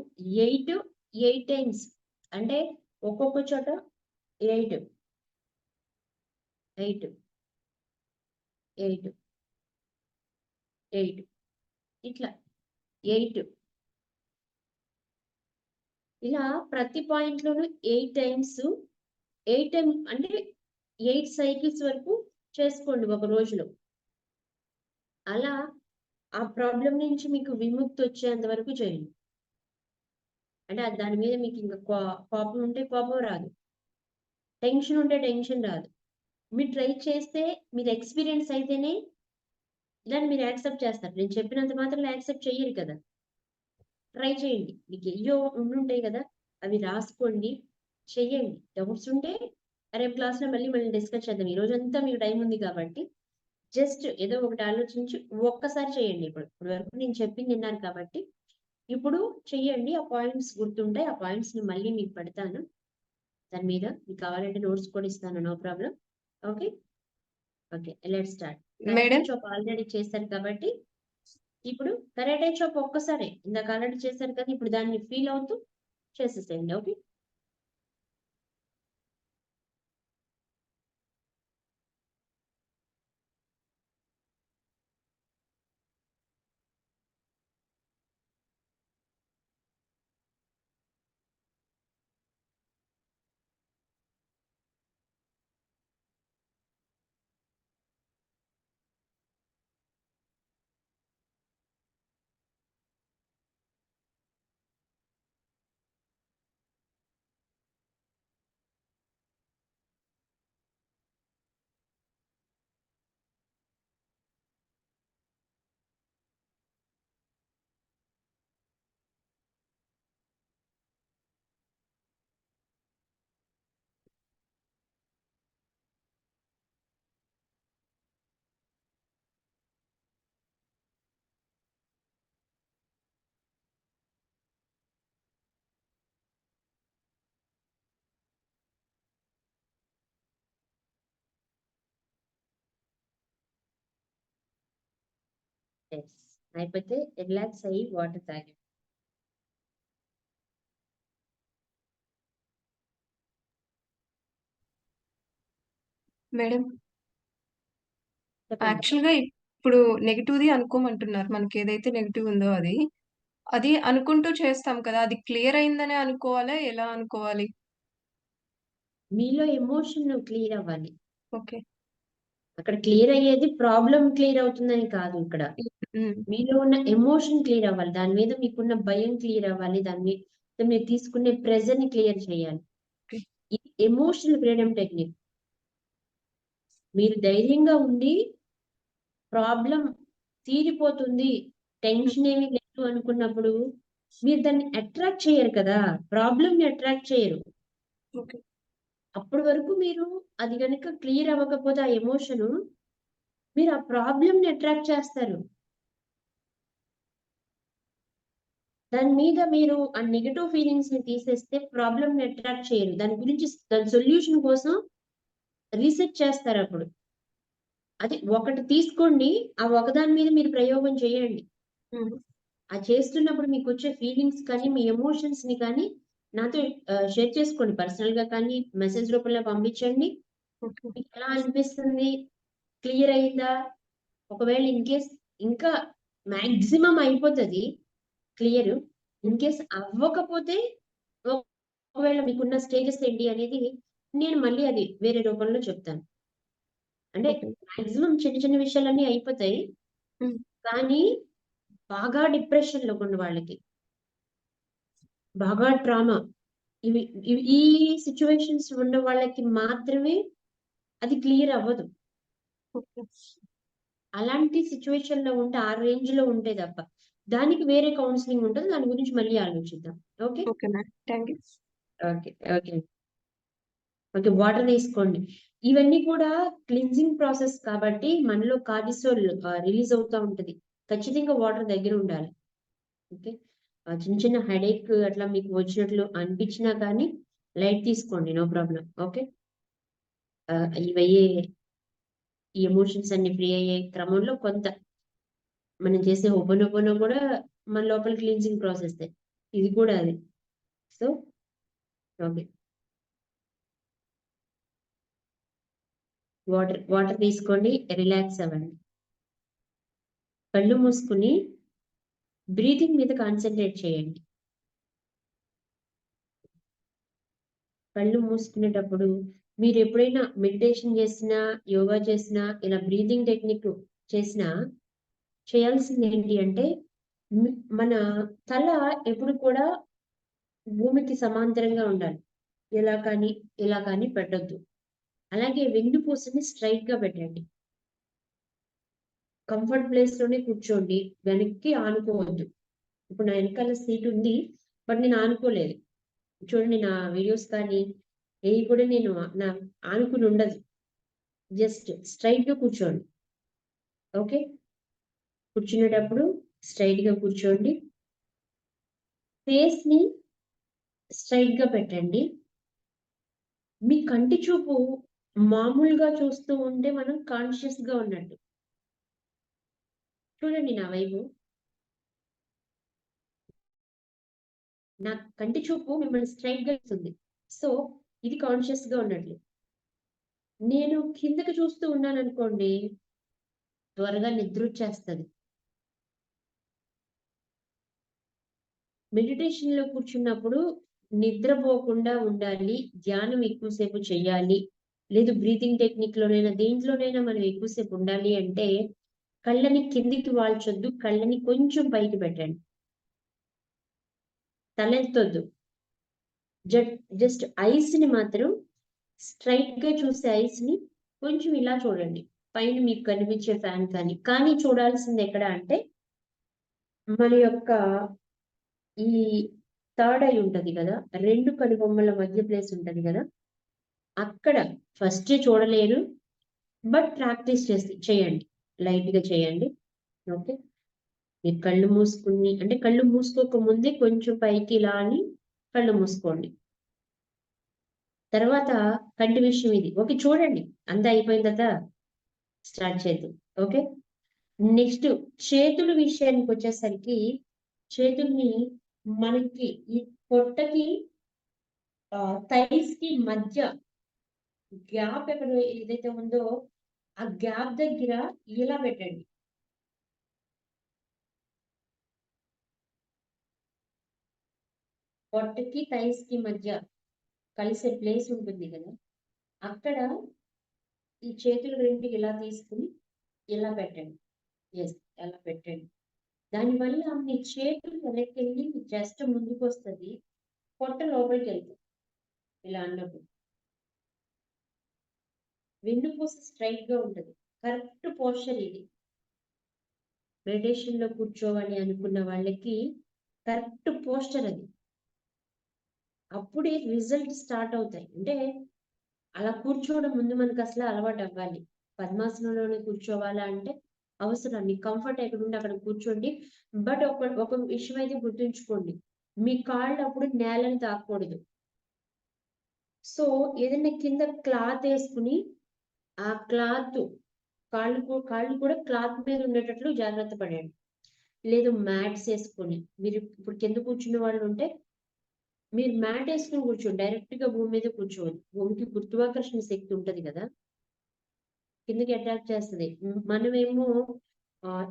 8 times అంటే ఒక్కొక్క చోట 8 8 8 8 ఇట్లా 8 ఇలా ప్రతి పాయింట్ లోను 8 టైమ్స్ 8 టైమ్ అంటే 8 సైకిల్స్ వరకు చేసుకోండి ఒక రోజులో. అలా ఆ ప్రాబ్లం నుంచి మీకు విముక్తి వచ్చేంత వరకు చేయండి. అంటే దాని మీద మీకు ఇంకా కోపం ఉంటే కోపం రాదు, టెన్షన్ ఉంటే టెన్షన్ రాదు. మీరు ట్రై చేస్తే, మీరు ఎక్స్పీరియన్స్ అయితేనే దాన్ని మీరు యాక్సెప్ట్ చేస్తారు. నేను చెప్పినంత మాత్రం యాక్సెప్ట్ చెయ్యరు కదా. ట్రై చేయండి. మీకు అయ్యో ఉండుంటాయి కదా, అవి రాసుకోండి, చెయ్యండి. డౌట్స్ ఉంటే రేపు క్లాస్లో మళ్ళీ డిస్కస్ చేద్దాం. ఈ రోజంతా మీకు టైం ఉంది కాబట్టి జస్ట్ ఏదో ఒకటి ఆలోచించి ఒక్కసారి చేయండి. ఇప్పుడు వరకు నేను చెప్పింది విన్నారు కాబట్టి ఇప్పుడు చెయ్యండి. ఆ పాయింట్స్ గుర్తుంటాయి. ఆ పాయింట్స్ ని మళ్ళీ మీకు పెడతాను. దాని మీద మీకు కావాలంటే నోట్స్ కూడా ఇస్తాను, no problem. Okay okay, let's start. Madam చాప్ ఆల్రెడీ చేశారు కాబట్టి ఇప్పుడు కరాటే చాప్ ఒక్కసారి ఇందాక ఆల్రెడీ చేశారు కదా, ఇప్పుడు దాన్ని ఫీల్ అవుతూ చేసేసేయండి. ఓకే, అయిపోతే రిలాక్స్ అయ్యి వాటర్ తాగి మేడం చెప్పండి. యాక్చువల్ గా ఇప్పుడు నెగిటివ్ది అనుకోమంటున్నారు. మనకి ఏదైతే నెగిటివ్ ఉందో అది అనుకుంటూ చేస్తాం కదా, అది క్లియర్ అయిందనే అనుకోవాలా, ఎలా అనుకోవాలి? మీలో ఎమోషన్ క్లియర్ అవ్వాలి. ఓకే. అక్కడ క్లియర్ అయ్యేది ప్రాబ్లం క్లియర్ అవుతుందని కాదు, ఇక్కడ మీలో ఉన్న ఎమోషన్ క్లియర్ అవ్వాలి. దాని మీద మీకున్న భయం క్లియర్ అవ్వాలి. దాని మీద మీరు తీసుకునే ప్రెజర్ ని క్లియర్ చేయాలి. Okay. ఇది ఎమోషనల్ ఫ్రీడమ్ టెక్నిక్. మీరు ధైర్యంగా ఉండి ప్రాబ్లం తీరిపోతుంది, టెన్షన్ ఏమీ లేదు అనుకున్నప్పుడు మీరు దాన్ని అట్రాక్ట్ చేయరు కదా, ప్రాబ్లం ని అట్రాక్ట్ చేయరు. ఓకే. అప్పటి వరకు మీరు అది కనుక క్లియర్ అవ్వకపోతే ఆ ఎమోషన్, మీరు ఆ ప్రాబ్లం ని అట్రాక్ట్ చేస్తారు. దాని మీద మీరు ఆ నెగటివ్ ఫీలింగ్స్ ని తీసేస్తే ప్రాబ్లం ని అట్రాక్ట్ చేయరు. దాని గురించి దాని సొల్యూషన్ కోసం రీసెర్చ్ చేస్తారు. అప్పుడు అది ఒకటి తీసుకోండి, ఆ ఒకదాని మీద మీరు ప్రయోగం చేయండి. ఆ చేస్తున్నప్పుడు మీకు వచ్చే ఫీలింగ్స్ కానీ మీ ఎమోషన్స్ ని కానీ నాతో షేర్ చేసుకోండి. పర్సనల్ గా కానీ మెసేజ్ రూపంలో పంపించండి. మీకు ఎలా అనిపిస్తుంది, క్లియర్ అయిందా? ఒకవేళ ఇన్ కేస్ ఇంకా మాక్సిమం అయిపోతుంది క్లియర్, ఇన్ కేస్ అవ్వకపోతే ఒకవేళ మీకున్న స్టేజెస్ ఏంటి అనేది నేను మళ్ళీ అది వేరే రూపంలో చెప్తాను. అంటే మాక్సిమం చిన్న చిన్న విషయాలన్నీ అయిపోతాయి, కానీ బాగా డిప్రెషన్ లో ఉన్న వాళ్ళకి, బాగా ట్రామా, ఈ సిచ్యువేషన్స్ ఉన్న వాళ్ళకి మాత్రమే అది క్లియర్ అవ్వదు. అలాంటి సిచ్యువేషన్ లో ఉంటే, ఆ రేంజ్ లో ఉంటే తప్ప దానికి వేరే కౌన్సిలింగ్ ఉంటుంది. దాని గురించి మళ్ళీ ఆలోచిద్దాం. Okay okay ma'am, thank you. Okay okay okay, water తీసుకోండి. ఇవన్నీ కూడా క్లిన్జింగ్ ప్రాసెస్ కాబట్టి మనలో కార్టిసోల్ రిలీజ్ అవుతూ ఉంటది. ఖచ్చితంగా వాటర్ దగ్గర ఉండాలి. ఓకే, చిన్న చిన్న హెడేక్ అట్లా మీకు వచ్చినట్లు అనిపించినా కానీ లైట్ తీసుకోండి, నో ప్రాబ్లం. ఓకే, ఇవయ్యే ఈ ఎమోషన్స్ అన్ని ఫ్రీ అయ్యే క్రమంలో కొంత మనం చేసే ఓపెన్ కూడా మన లోపల క్లీన్సింగ్ ప్రాసెస్, ఇది కూడా అది. సో ఓకే, వాటర్ తీసుకోండి, రిలాక్స్ అవ్వండి. కళ్ళు మూసుకుని బ్రీతింగ్ మీద కాన్సన్ట్రేట్ చేయండి. కళ్ళు మూసుకునేటప్పుడు మీరు ఎప్పుడైనా మెడిటేషన్ చేసినా, యోగా చేసినా, ఇలా బ్రీతింగ్ టెక్నిక్ చేసినా చేయాల్సింది ఏంటి అంటే మన తల ఎప్పుడు కూడా భూమికి సమాంతరంగా ఉండాలి. ఇలా కానీ పెట్టొద్దు. అలాగే వెన్నుపూసని స్ట్రైట్ గా పెట్టండి. కంఫర్ట్ ప్లేస్ లోనే కూర్చోండి. వెనక్కి ఆనుకోవద్దు. ఇప్పుడు నా వెనకాల సీట్ ఉంది, బట్ నేను ఆనుకోలేదు. చూడండి నా వీడియోస్ కానీ ఏవి కూడా నేను నా ఆనుకుని ఉండదు. జస్ట్ స్ట్రైట్ గా కూర్చోండి. ఓకే, కూర్చునేటప్పుడు స్ట్రైట్ గా కూర్చోండి. ఫేస్ ని స్ట్రైట్ గా పెట్టండి. మీ కంటి చూపు మామూలుగా చూస్తూ ఉంటే మనం కాన్షియస్ గా ఉన్నట్టు. చూడండి నా వైపు. నా కంటి చూపు మిమ్మల్ని స్ట్రైట్ గా ఇస్తుంది. సో ఇది కాన్షియస్ గా ఉన్నట్లు. నేను కిందకి చూస్తూ ఉన్నాను అనుకోండి, త్వరగా నిద్ర వచ్చేస్తుంది. మెడిటేషన్ లో కూర్చున్నప్పుడు నిద్రపోకుండా ఉండాలి, ధ్యానం ఎక్కువసేపు చేయాలి, లేదు బ్రీతింగ్ టెక్నిక్ లోనైనా దేంట్లోనైనా మనం ఎక్కువసేపు ఉండాలి అంటే కళ్ళని కిందికి వాల్చొద్దు, కళ్ళని కొంచెం పైకి పెట్టండి. తలెత్తొద్దు. జస్ట్ ఐస్ ని మాత్రం స్ట్రైట్ గా చూసే ఐస్ ని కొంచెం ఇలా చూడండి. పైన మీకు కనిపించే ఫ్యాన్ కానీ చూడాల్సింది ఎక్కడ అంటే మన యొక్క ఈ థర్డ్ ఐ ఉంటది కదా, రెండు కనుబొమ్మల మధ్య ప్లేస్ ఉంటది కదా, అక్కడ ఫస్ట్ చూడలేరు, బట్ ప్రాక్టీస్ చేయండి, లైట్ గా చేయండి. ఓకే, మీరు కళ్ళు మూసుకుని అంటే కళ్ళు మూసుకోక ముందే కొంచెం పైకి ఇలా అని కళ్ళు మూసుకోండి. తర్వాత కంటి విషయం ఇది. ఓకే, చూడండి అంతా అయిపోయిన తర్వాత స్టార్ట్ చేద్దాం. ఓకే, నెక్స్ట్ చేతుల విషయానికి వచ్చేసరికి చేతుల్ని మనకి ఈ పొట్టకి థైస్ కి మధ్య గ్యాప్ ఎక్కడ ఏదైతే ఉందో ఆ గ్యాప్ దగ్గర ఇలా పెట్టండి. పొట్టకి థైస్ కి మధ్య కలిసే ప్లేస్ ఉంటుంది కదా, అక్కడ ఈ చేతులు రెండు ఇలా తీసుకుని ఇలా పెట్టండి. ఎస్, అలా పెట్టండి. దానివల్ల మీ చేతులు వెనక్కి వెళ్ళి మీ చెస్ట్ ముందుకు వస్తుంది, పొట్ట లోపలికి వెళ్తుంది. ఇలా అన్నప్పుడు వెన్నుపూస స్ట్రైట్ గా ఉంటుంది. కరెక్ట్ పోస్చర్ ఇది. మెడిటేషన్ లో కూర్చోవాలి అనుకున్న వాళ్ళకి కరెక్ట్ పోస్చర్ అది. అప్పుడే రిజల్ట్ స్టార్ట్ అవుతాయి. అంటే అలా కూర్చోవడం ముందు మనకు అసలు అలవాటు అవ్వాలి. పద్మాసనంలోనే కూర్చోవాలా అంటే అవసరం, మీకు కంఫర్ట్ ఎక్కడ ఉంటే అక్కడ కూర్చోండి. బట్ ఒక విషయం అయితే గుర్తుంచుకోండి, మీ కాళ్ళు అప్పుడు నేలని తాకూడదు. సో ఏదైనా కింద క్లాత్ వేసుకుని ఆ క్లాత్ కాళ్ళు కూడా క్లాత్ మీద ఉండేటట్లు జాగ్రత్త పడండి. లేదు మ్యాట్స్ వేసుకొని, మీరు ఇప్పుడు కింద కూర్చున్న వాళ్ళు ఉంటే మీరు మ్యాట్ వేసుకుని కూర్చోండి, డైరెక్ట్ గా భూమి మీద కూర్చోవద్దు. భూమికి గురుత్వాకర్షణ శక్తి ఉంటది కదా, కిందకి అట్రాక్ట్ చేస్తుంది. మనమేమో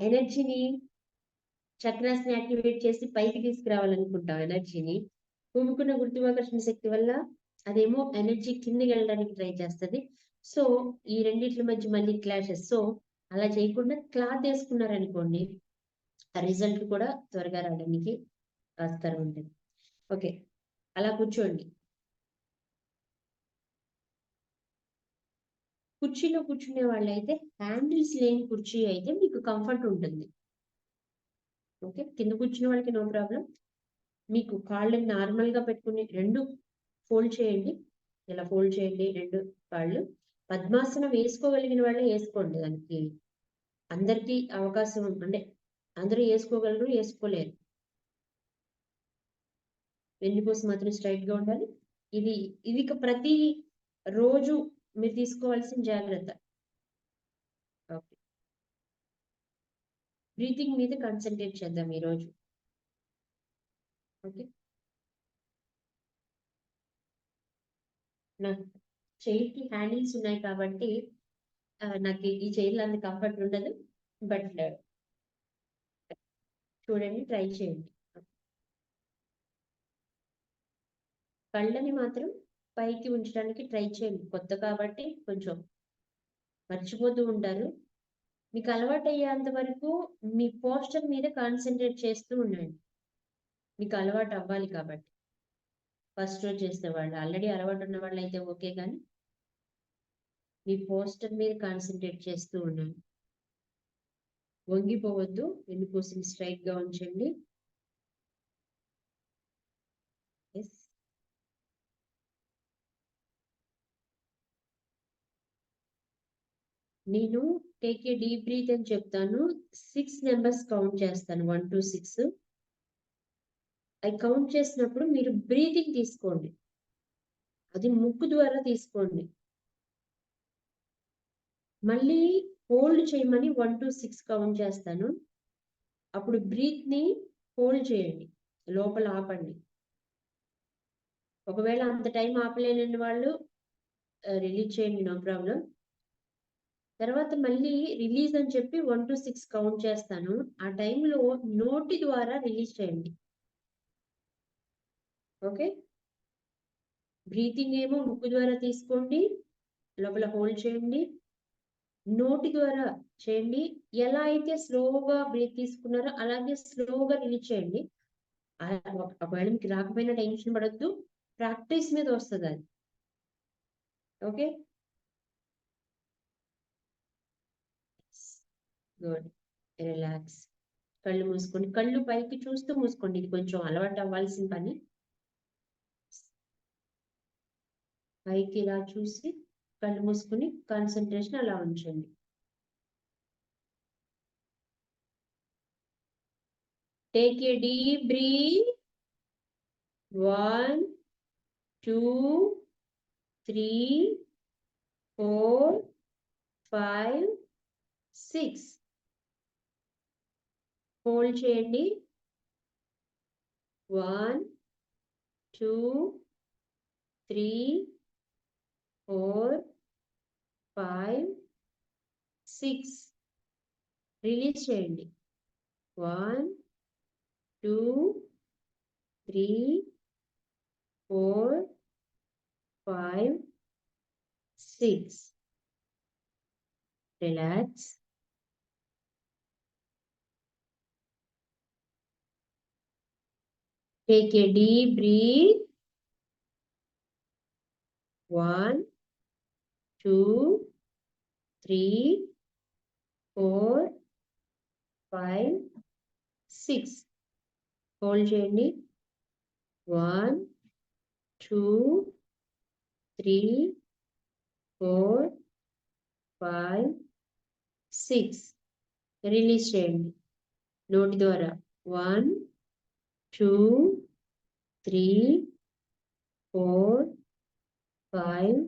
ఎనర్జీని చక్రాస్ ని యాక్టివేట్ చేసి పైకి తీసుకురావాలనుకుంటాం ఎనర్జీని. భూమికున్న గురుత్వాకర్షణ శక్తి వల్ల అదేమో ఎనర్జీ కిందకి వెళ్ళడానికి ట్రై చేస్తుంది. సో ఈ రెండిట్ల మధ్య మళ్ళీ క్లాషెస్. సో అలా చేయకుండా క్లాత్ వేసుకున్నారనుకోండి, ఆ రిజల్ట్ కూడా త్వరగా రావడానికి ఆస్కారం ఉంటుంది. ఓకే, అలా కూర్చోండి. కుర్చీలో కూర్చునే వాళ్ళైతే హ్యాండిల్స్ లేని కుర్చీ అయితే మీకు కంఫర్ట్ ఉంటుంది. ఓకే, కింద కూర్చునే వాళ్ళకి నో ప్రాబ్లం. మీకు కాళ్ళని నార్మల్ గా పెట్టుకుని రెండు ఫోల్డ్ చేయండి. ఇలా ఫోల్డ్ చేయండి రెండు కాళ్ళు. పద్మాసనం వేసుకోగలిగిన వాళ్ళే వేసుకోండి. దానికి అందరికీ అవకాశం అంటే అందరూ వేసుకోగలరు, వేసుకోలేరు. వెన్నుపూస మాత్రం స్ట్రైట్ గా ఉండాలి. ఇది ప్రతి రోజు మీరు తీసుకోవాల్సిన జాగ్రత్త. ఓకే, బ్రీతింగ్ మీద కాన్సన్ట్రేట్ చేద్దాం ఈరోజు. ఓకే, నాకు చైర్కి హ్యాండిల్స్ ఉన్నాయి కాబట్టి నాకు ఈ చైర్లో అంత కంఫర్ట్ ఉండదు. బట్ చూడండి, ట్రై చేయండి. కళ్ళని మాత్రం పైకి ఉంచడానికి ట్రై చేయండి. కొత్త కాబట్టి కొంచెం మర్చిపోతూ ఉంటారు. మీకు అలవాటు అయ్యేంత వరకు మీ పోస్టర్ మీద కాన్సన్ట్రేట్ చేస్తూ ఉండండి. మీకు అలవాటు అవ్వాలి కాబట్టి. ఫస్ట్ రోజు చేసే వాళ్ళు, ఆల్రెడీ అలవాటు ఉన్న వాళ్ళు అయితే ఓకే, కానీ మీ పోస్టర్ మీద కాన్సన్ట్రేట్ చేస్తూ ఉండండి. వంగిపోవద్దు, వెన్నుపూసని స్ట్రైట్ గా ఉంచండి. ఎస్. నేను టేక్ ఏ డీప్ బ్రీత్ అని చెప్తాను. 6 నెంబర్స్ కౌంట్ చేస్తాను, 1 to 6. అవి కౌంట్ చేసినప్పుడు మీరు బ్రీతింగ్ తీసుకోండి. అది ముక్కు ద్వారా తీసుకోండి. మళ్ళీ హోల్డ్ చేయమని 1 to 6 కౌంట్ చేస్తాను. అప్పుడు బ్రీత్ ని హోల్డ్ చేయండి, లోపల ఆపండి. ఒకవేళ అంత టైం ఆపలేని వాళ్ళు రిలీజ్ చేయండి, నో ప్రాబ్లం. తర్వాత మళ్ళీ రిలీజ్ అని చెప్పి 1 to 6 కౌంట్ చేస్తాను. ఆ టైంలో నోటి ద్వారా రిలీజ్ చేయండి. ఓకే. బ్రీతింగ్ ఏమో ముక్కు ద్వారా తీసుకోండి, లోపల హోల్డ్ చేయండి. నోటి ద్వారా చేయండి. ఎలా అయితే స్లోగా బ్రీత్ తీసుకున్నారో అలాగే స్లోగా రిలీజ్ చేయండి. ఒకవేళ మీకు రాకపోయినా టెన్షన్ పడద్దు, ప్రాక్టీస్ మీద వస్తుంది అది. Okay, good. రిలాక్స్. కళ్ళు మూసుకోండి, కళ్ళు పైకి చూస్తూ మూసుకోండి. ఇది కొంచెం అలవాటు అవ్వాల్సిన పని. పైకి ఇలా చూసి కళ్ళు మూసుకుని కాన్సన్ట్రేషన్ అలా ఉంచండి. Take a deep breath. 1 2 3 4 5 6. Hold చేయండి. 1 2 3 4 5 6. రిలీజ్ చేయండి. 1 2 3 4 5 6. Relax. Take a deep breath. 1 2 3 4 5 6. Hold చేయండి. 1 2 3 4 5 6. రిలీజ్ చేయండి నోటి ద్వారా. 1 2 3 4 5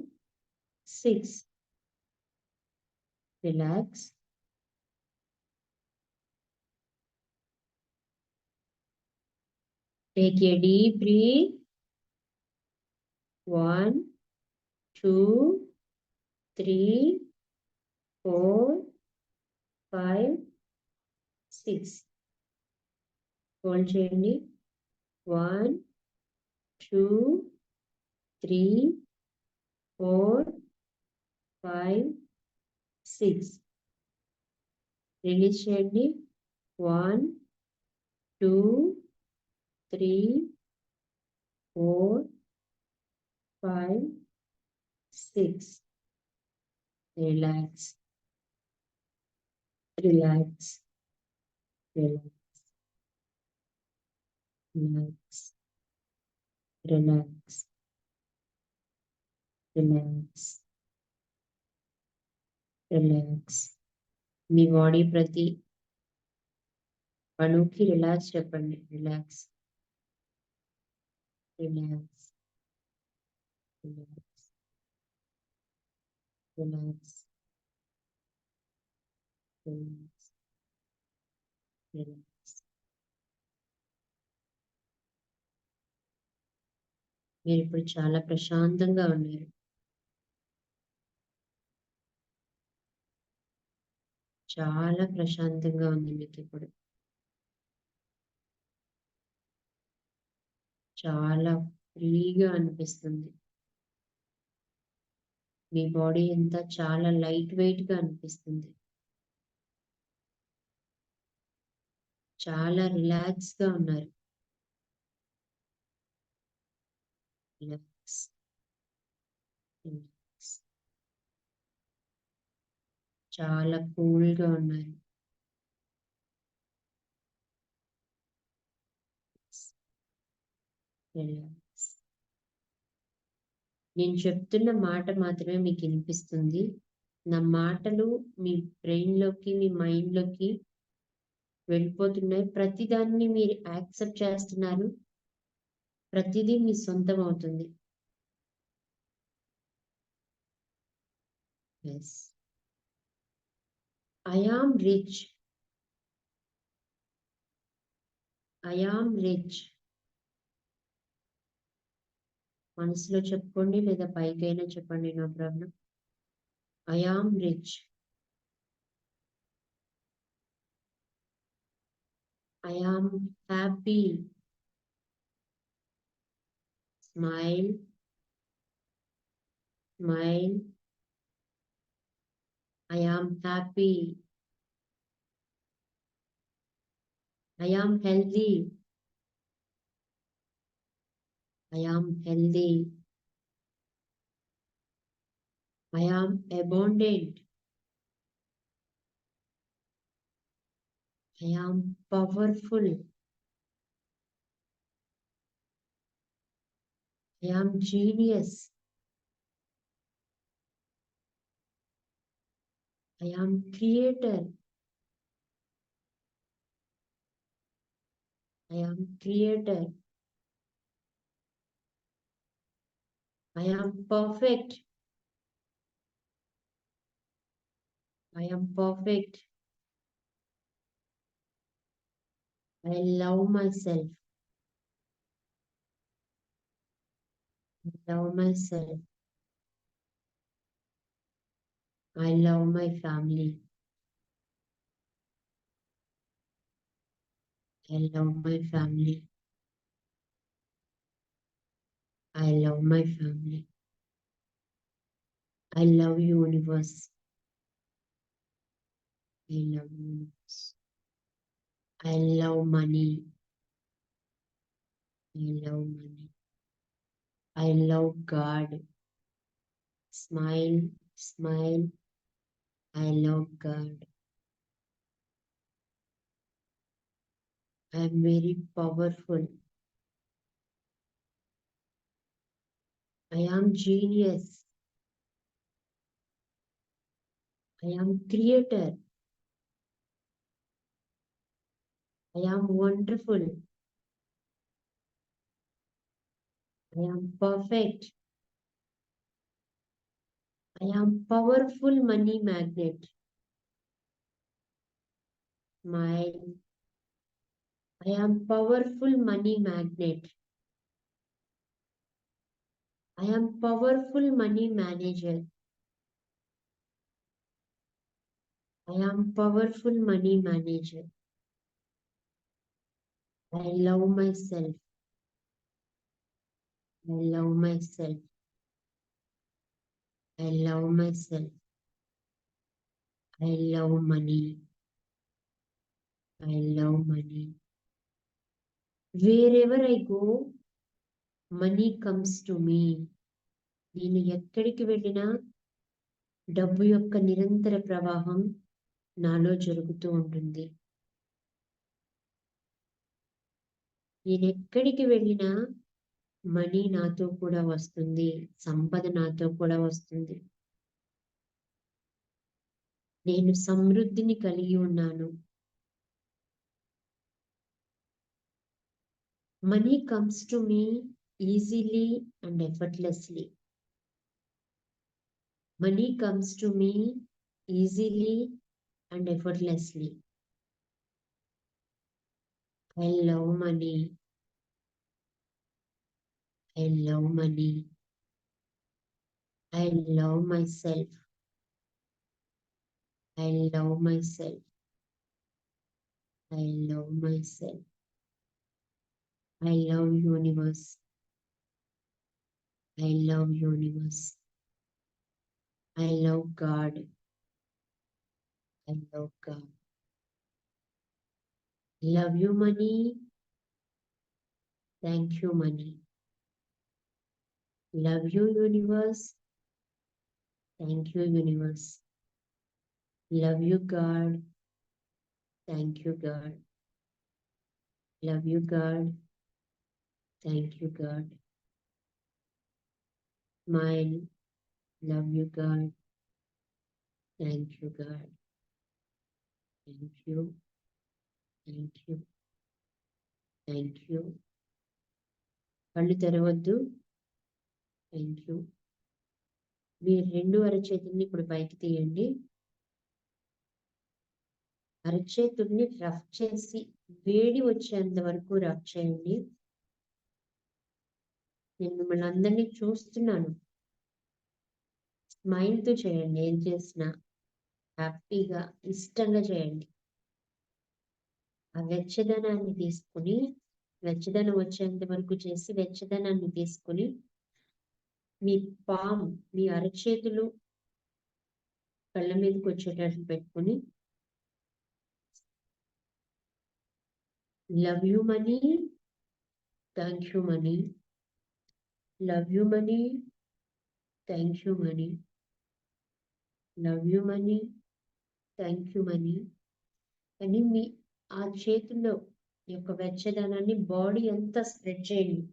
6. Relax. Take a deep breath. 1 2 3 4 5 6. Hold చేయండి. 1 2 3 4 5 6. రిలీజ్ చేయండి. 1 2 3 4 5 6. Relax. Relax. Relax. Relax. Relax. Relax. Relax. మీ బాడీ ప్రతి అణుకి రిలాక్స్ చెప్పండి. Relax. Relax. Relax. Relax. Relax. Relax. మీరు ఇప్పుడు చాలా ప్రశాంతంగా ఉన్నారు. చాలా ప్రశాంతంగా ఉంది మీకు ఇప్పుడు. చాలా ఫ్రీగా అనిపిస్తుంది. మీ బాడీ అంతా చాలా లైట్ వెయిట్ గా అనిపిస్తుంది. చాలా రిలాక్స్ గా ఉన్నారు. Relax, relax. చాలా కూల్ గా ఉన్నారు. రిలాక్స్. నేను చెప్తున్న మాట మాత్రమే మీకు వినిపిస్తుంది. నా మాటలు మీ బ్రెయిన్ లోకి, మీ మైండ్ లోకి వెళ్ళిపోతున్నాయి. ప్రతిదాన్ని మీరు యాక్సెప్ట్ చేస్తున్నారు. ప్రతిదీ మీ సొంతం అవుతుంది. Yes, I am rich. I am rich. మనసులో చెప్పుకోండి లేదా పైకైనా చెప్పండి, no problem. I am rich. I am happy. Smile, smile. I am happy. I am healthy. I am healthy. I am abundant. I am powerful. I am genius. I am creator. I am creator. I am perfect. I am perfect. I love myself. I love myself. I love my family. I love my family. I love my family. I love universe. I love universe. I love money. I love money. I love God. Smile, smile. I love God. I am very powerful. I am genius. I am creator. I am wonderful. I am perfect. I am powerful money magnet. Smile. I am powerful money magnet. I am powerful money manager. I am powerful money manager. I love myself. I love myself. I love myself. I love money. I love money. Wherever I go, money comes to me. నేను ఎక్కడికి వెళ్ళినా డబ్బు యొక్క నిరంతర ప్రవాహం నాలో జరుగుతూ ఉంటుంది. నేను ఎక్కడికి వెళ్ళినా మనీ నాతో కూడా వస్తుంది, సంపద నాతో కూడా వస్తుంది. నేను సమృద్ధిని కలిగి ఉన్నాను. Money comes to me easily and effortlessly. Money comes to me easily and effortlessly. I love money. I love money. I love myself. I love myself. I love myself. I love universe. I love universe. I love God. I love God. Love you, money. Thank you, money. Love you, universe. Thank you, universe. Love you, God. Thank you, God. Love you, God. Thank you, God. Smile. Love you, God. Thank you, God. Thank you. Thank you. Thank you. కళ్ళు తెరవద్దు. Thank you. మీరు రెండు అరచేతుల్ని ఇప్పుడు పైకి తీయండి. అరచేతుల్ని rough చేసి వేడి వచ్చేంత వరకు రఫ్ చేయండి. నేను మిమ్మల్ని అందరినీ చూస్తున్నాను. స్మైల్తో చేయండి. ఏం చేసినా హ్యాపీగా ఇష్టంగా చేయండి. ఆ వెచ్చదనాన్ని తీసుకుని, వెచ్చదనం వచ్చేంత వరకు చేసి వెచ్చదనాన్ని తీసుకుని మీ మీ అరచేతులు కళ్ళ మీదకి వచ్చేటట్లు పెట్టుకుని love you money, thank you money, love you money, thank you money, love you money, thank you money అని మీ ఆ చేతుల్లో యొక్క వెచ్చదనాన్ని బాడీ అంతా స్ప్రెడ్ చేయండి.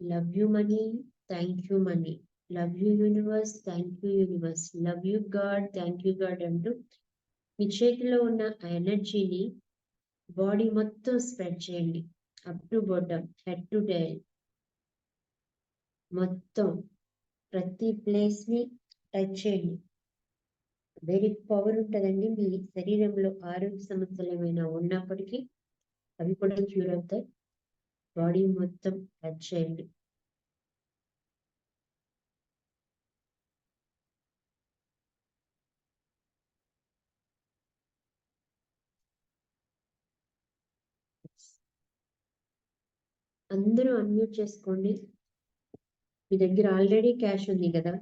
Love you money, thank you money, love you universe, thank you universe, love you God, thank you God అంటూ మీ చేతిలో ఉన్న ఆ ఎనర్జీని బాడీ మొత్తం స్ప్రెడ్ చేయండి. Up to bottom, head to tail మొత్తం ప్రతి ప్లేస్ ని టచ్ చేయండి. వెరీ పవర్ ఉంటుందండి. మీ శరీరంలో ఆరోగ్య సమస్యలు ఏమైనా ఉన్నప్పటికీ అవి కూడా క్యూర్ అవుతాయి. బాడీ మొత్తం టచ్ చేయండి. అందరూ అన్మ్యూట్ చేసుకోండి. మీ దగ్గర ఆల్రెడీ క్యాష్ ఉంది కదా.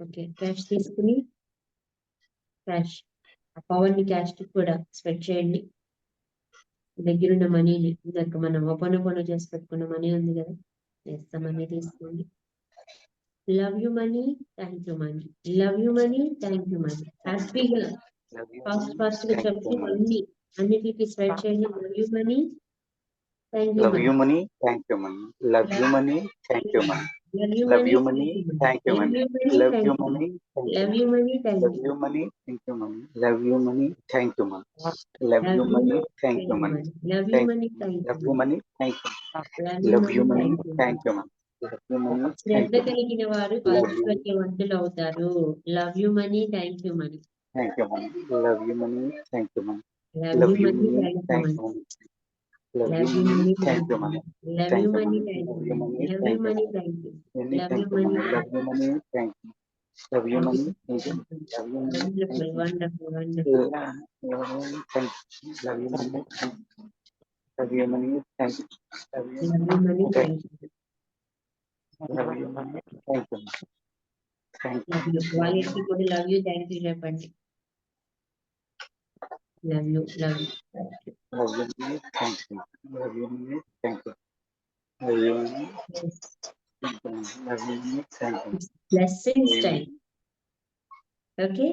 ఓకే, క్యాష్ తీసుకుని క్యాష్ ఆ పవర్ ని క్యాష్ కూడా స్ప్రెడ్ చేయండి. మీ దగ్గర ఉన్న మనీని, ఇందాక మనం ఒపనొపన చేసి పెట్టుకున్న మనీ ఉంది కదా, వేస్తా మనీ తీసుకోండి. Love you money, thank you money, love you money, thank you money. హ్యాపీగా ఫాస్ట్ గా చెప్పి అన్నిటికీ స్ప్రెడ్ చేయండి. Love you money, thank you love money, you money, thank you money, love you money, thank you money, love you love money, you money, thank you money, love you money, love you money, thank love you, you money, thank you money, love you money, thank you money, love you money, thank you money, love you money, thank love you you money, money, thank you, love you love you money, money, thank you money. Thank you money, love you money, Shraddha thank you, కలిగిన వారు ఐశ్వర్యవంతులు అవుతారు. Love you money, thank you money, thank you money, love you money, thank you money, love love you you money, money, thank you thank money, you money, love you love you money, money, thank thank you you money, money, love you thank you money, money, thank love you you money, money, love you thank you money, money, thank you, many love you thank you money, many, love thank you you. money, thank you, love you money, thank you, love you money, thank wonderful, you, wonderful, wonderful. thank you, love you money, thank you, love you money, thank you, love you love you money, money, thank you, love you money, thank you, thank love you. you, వాళ్ళకి కూడా love you, thank you చెప్పండి. Love you, love you, thank you. love you money, thank you, love you money, thank you, love you money, thank you, love you money, thank you, blessings time. Okay,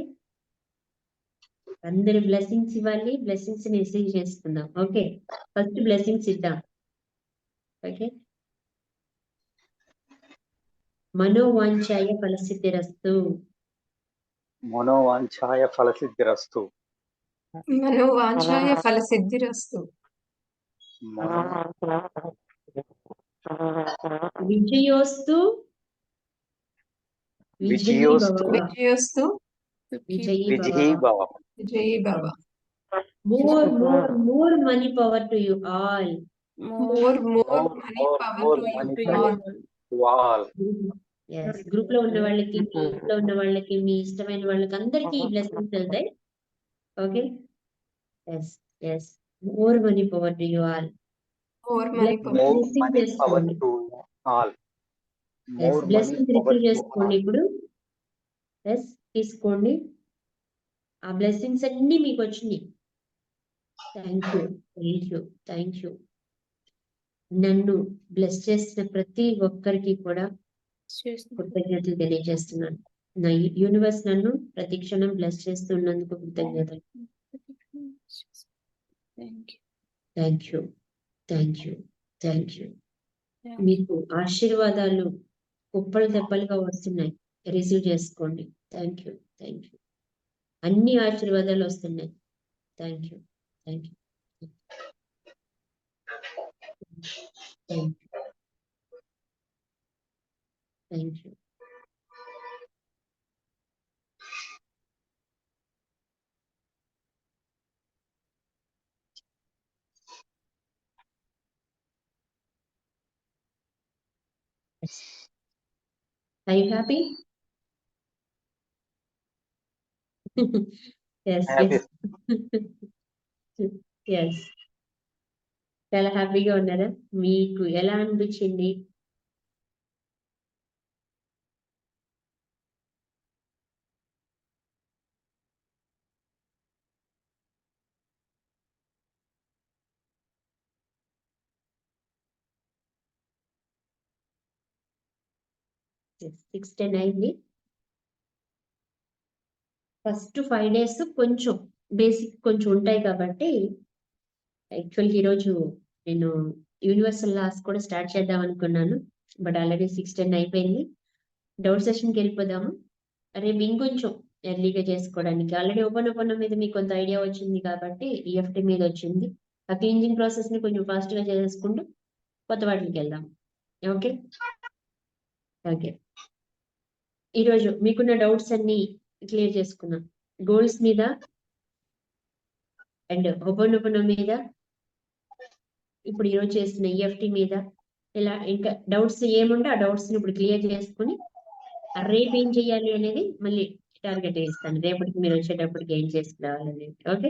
అందరు blessings ఇవ్వాలి. Blessings ని receive చేసుకుందాం. Okay, first blessings ఇద్దాం. Okay, మనోవాంఛాయ ఫలసిద్ధిరస్తు. మనోవాంఛాయ ఫలసిద్ధిరస్తు, మనోవాంఛాయ ఫలసిద్ధిరస్తు. విజయోస్తు, విజయోస్తు, విజయోస్తు, విజయీ భవ, విజయీ భవ. more money power to you all. More money power to you all. all. Yes, group లో ఉన్న వాళ్ళకి, మీ ఇంట్లో ఉన్న వాళ్ళకి, మీ ఇష్టమైన వాళ్ళకి అందరికీ ఈ బ్లెస్సింగ్స్ వెళ్తాయి. Okay, yes yes More money power to you all. More money More Blessing money power చేసుకోండి. to all. Yes, More money blessing power receive to చేసుకోండి all. ఇప్పుడు. ఎస్ తీసుకోండి. ఆ బ్లెస్సింగ్స్ అన్ని మీకు వచ్చినాయి. Thank you, thank you, thank you. నన్ను bless చేసిన ప్రతి ఒక్కరికి కూడా కృతజ్ఞతలు తెలియజేస్తున్నాను. నా యూనివర్స్ నన్ను ప్రతి క్షణం బ్లెస్ చేస్తున్నందుకు కృతజ్ఞతలు. Thank you, thank you, thank you. మీకు ఆశీర్వాదాలు కుప్పలు తెప్పలుగా వస్తున్నాయి. రిసీవ్ చేసుకోండి. Thank you, thank you. అన్ని ఆశీర్వాదాలు వస్తున్నాయి. Thank you, thank you, thank you, thank you. Are you happy? Yes, Happy. yes. Yes. చాలా హ్యాపీగా ఉన్నారా? మీకు ఎలా అనిపించింది? Yes, 6:10 అయింది. ఫస్ట్ 5 days కొంచెం బేసిక్ కొంచెం ఉంటాయి కాబట్టి యాక్చువల్గా ఈరోజు నేను యూనివర్సల్ లాస్ కూడా స్టార్ట్ చేద్దాం అనుకున్నాను. బట్ ఆల్రెడీ 6:10 అయిపోయింది. డౌట్ సెషన్కి వెళ్ళిపోదాము. రేపు ఇంకొంచెం ఎర్లీగా చేసుకోవడానికి ఆల్రెడీ ఓపెన్ మీద మీకు కొంత ఐడియా వచ్చింది కాబట్టి ఈఎఫ్టీ మీద వచ్చింది. ఆ క్లీనింగ్ ప్రాసెస్ ని కొంచెం ఫాస్ట్ గా చేసుకుంటూ కొత్త వాటికి వెళ్దాం. Okay okay. ఈరోజు మీకున్న డౌట్స్ అన్ని క్లియర్ చేసుకున్నాం. గోల్స్ మీద అండ్ ఓపెన్ మీద, ఇప్పుడు ఈరోజు చేస్తున్న ఈఎఫ్టీ మీద, ఇలా ఇంకా డౌట్స్ ఏముంటే ఆ డౌట్స్ ని ఇప్పుడు క్లియర్ చేసుకుని రేపు ఏం చెయ్యాలి అనేది మళ్ళీ టార్గెట్ ఇస్తాను. రేపటికి మీరు వచ్చేటప్పటికి ఏం చేసుకురావాలనేది. ఓకే.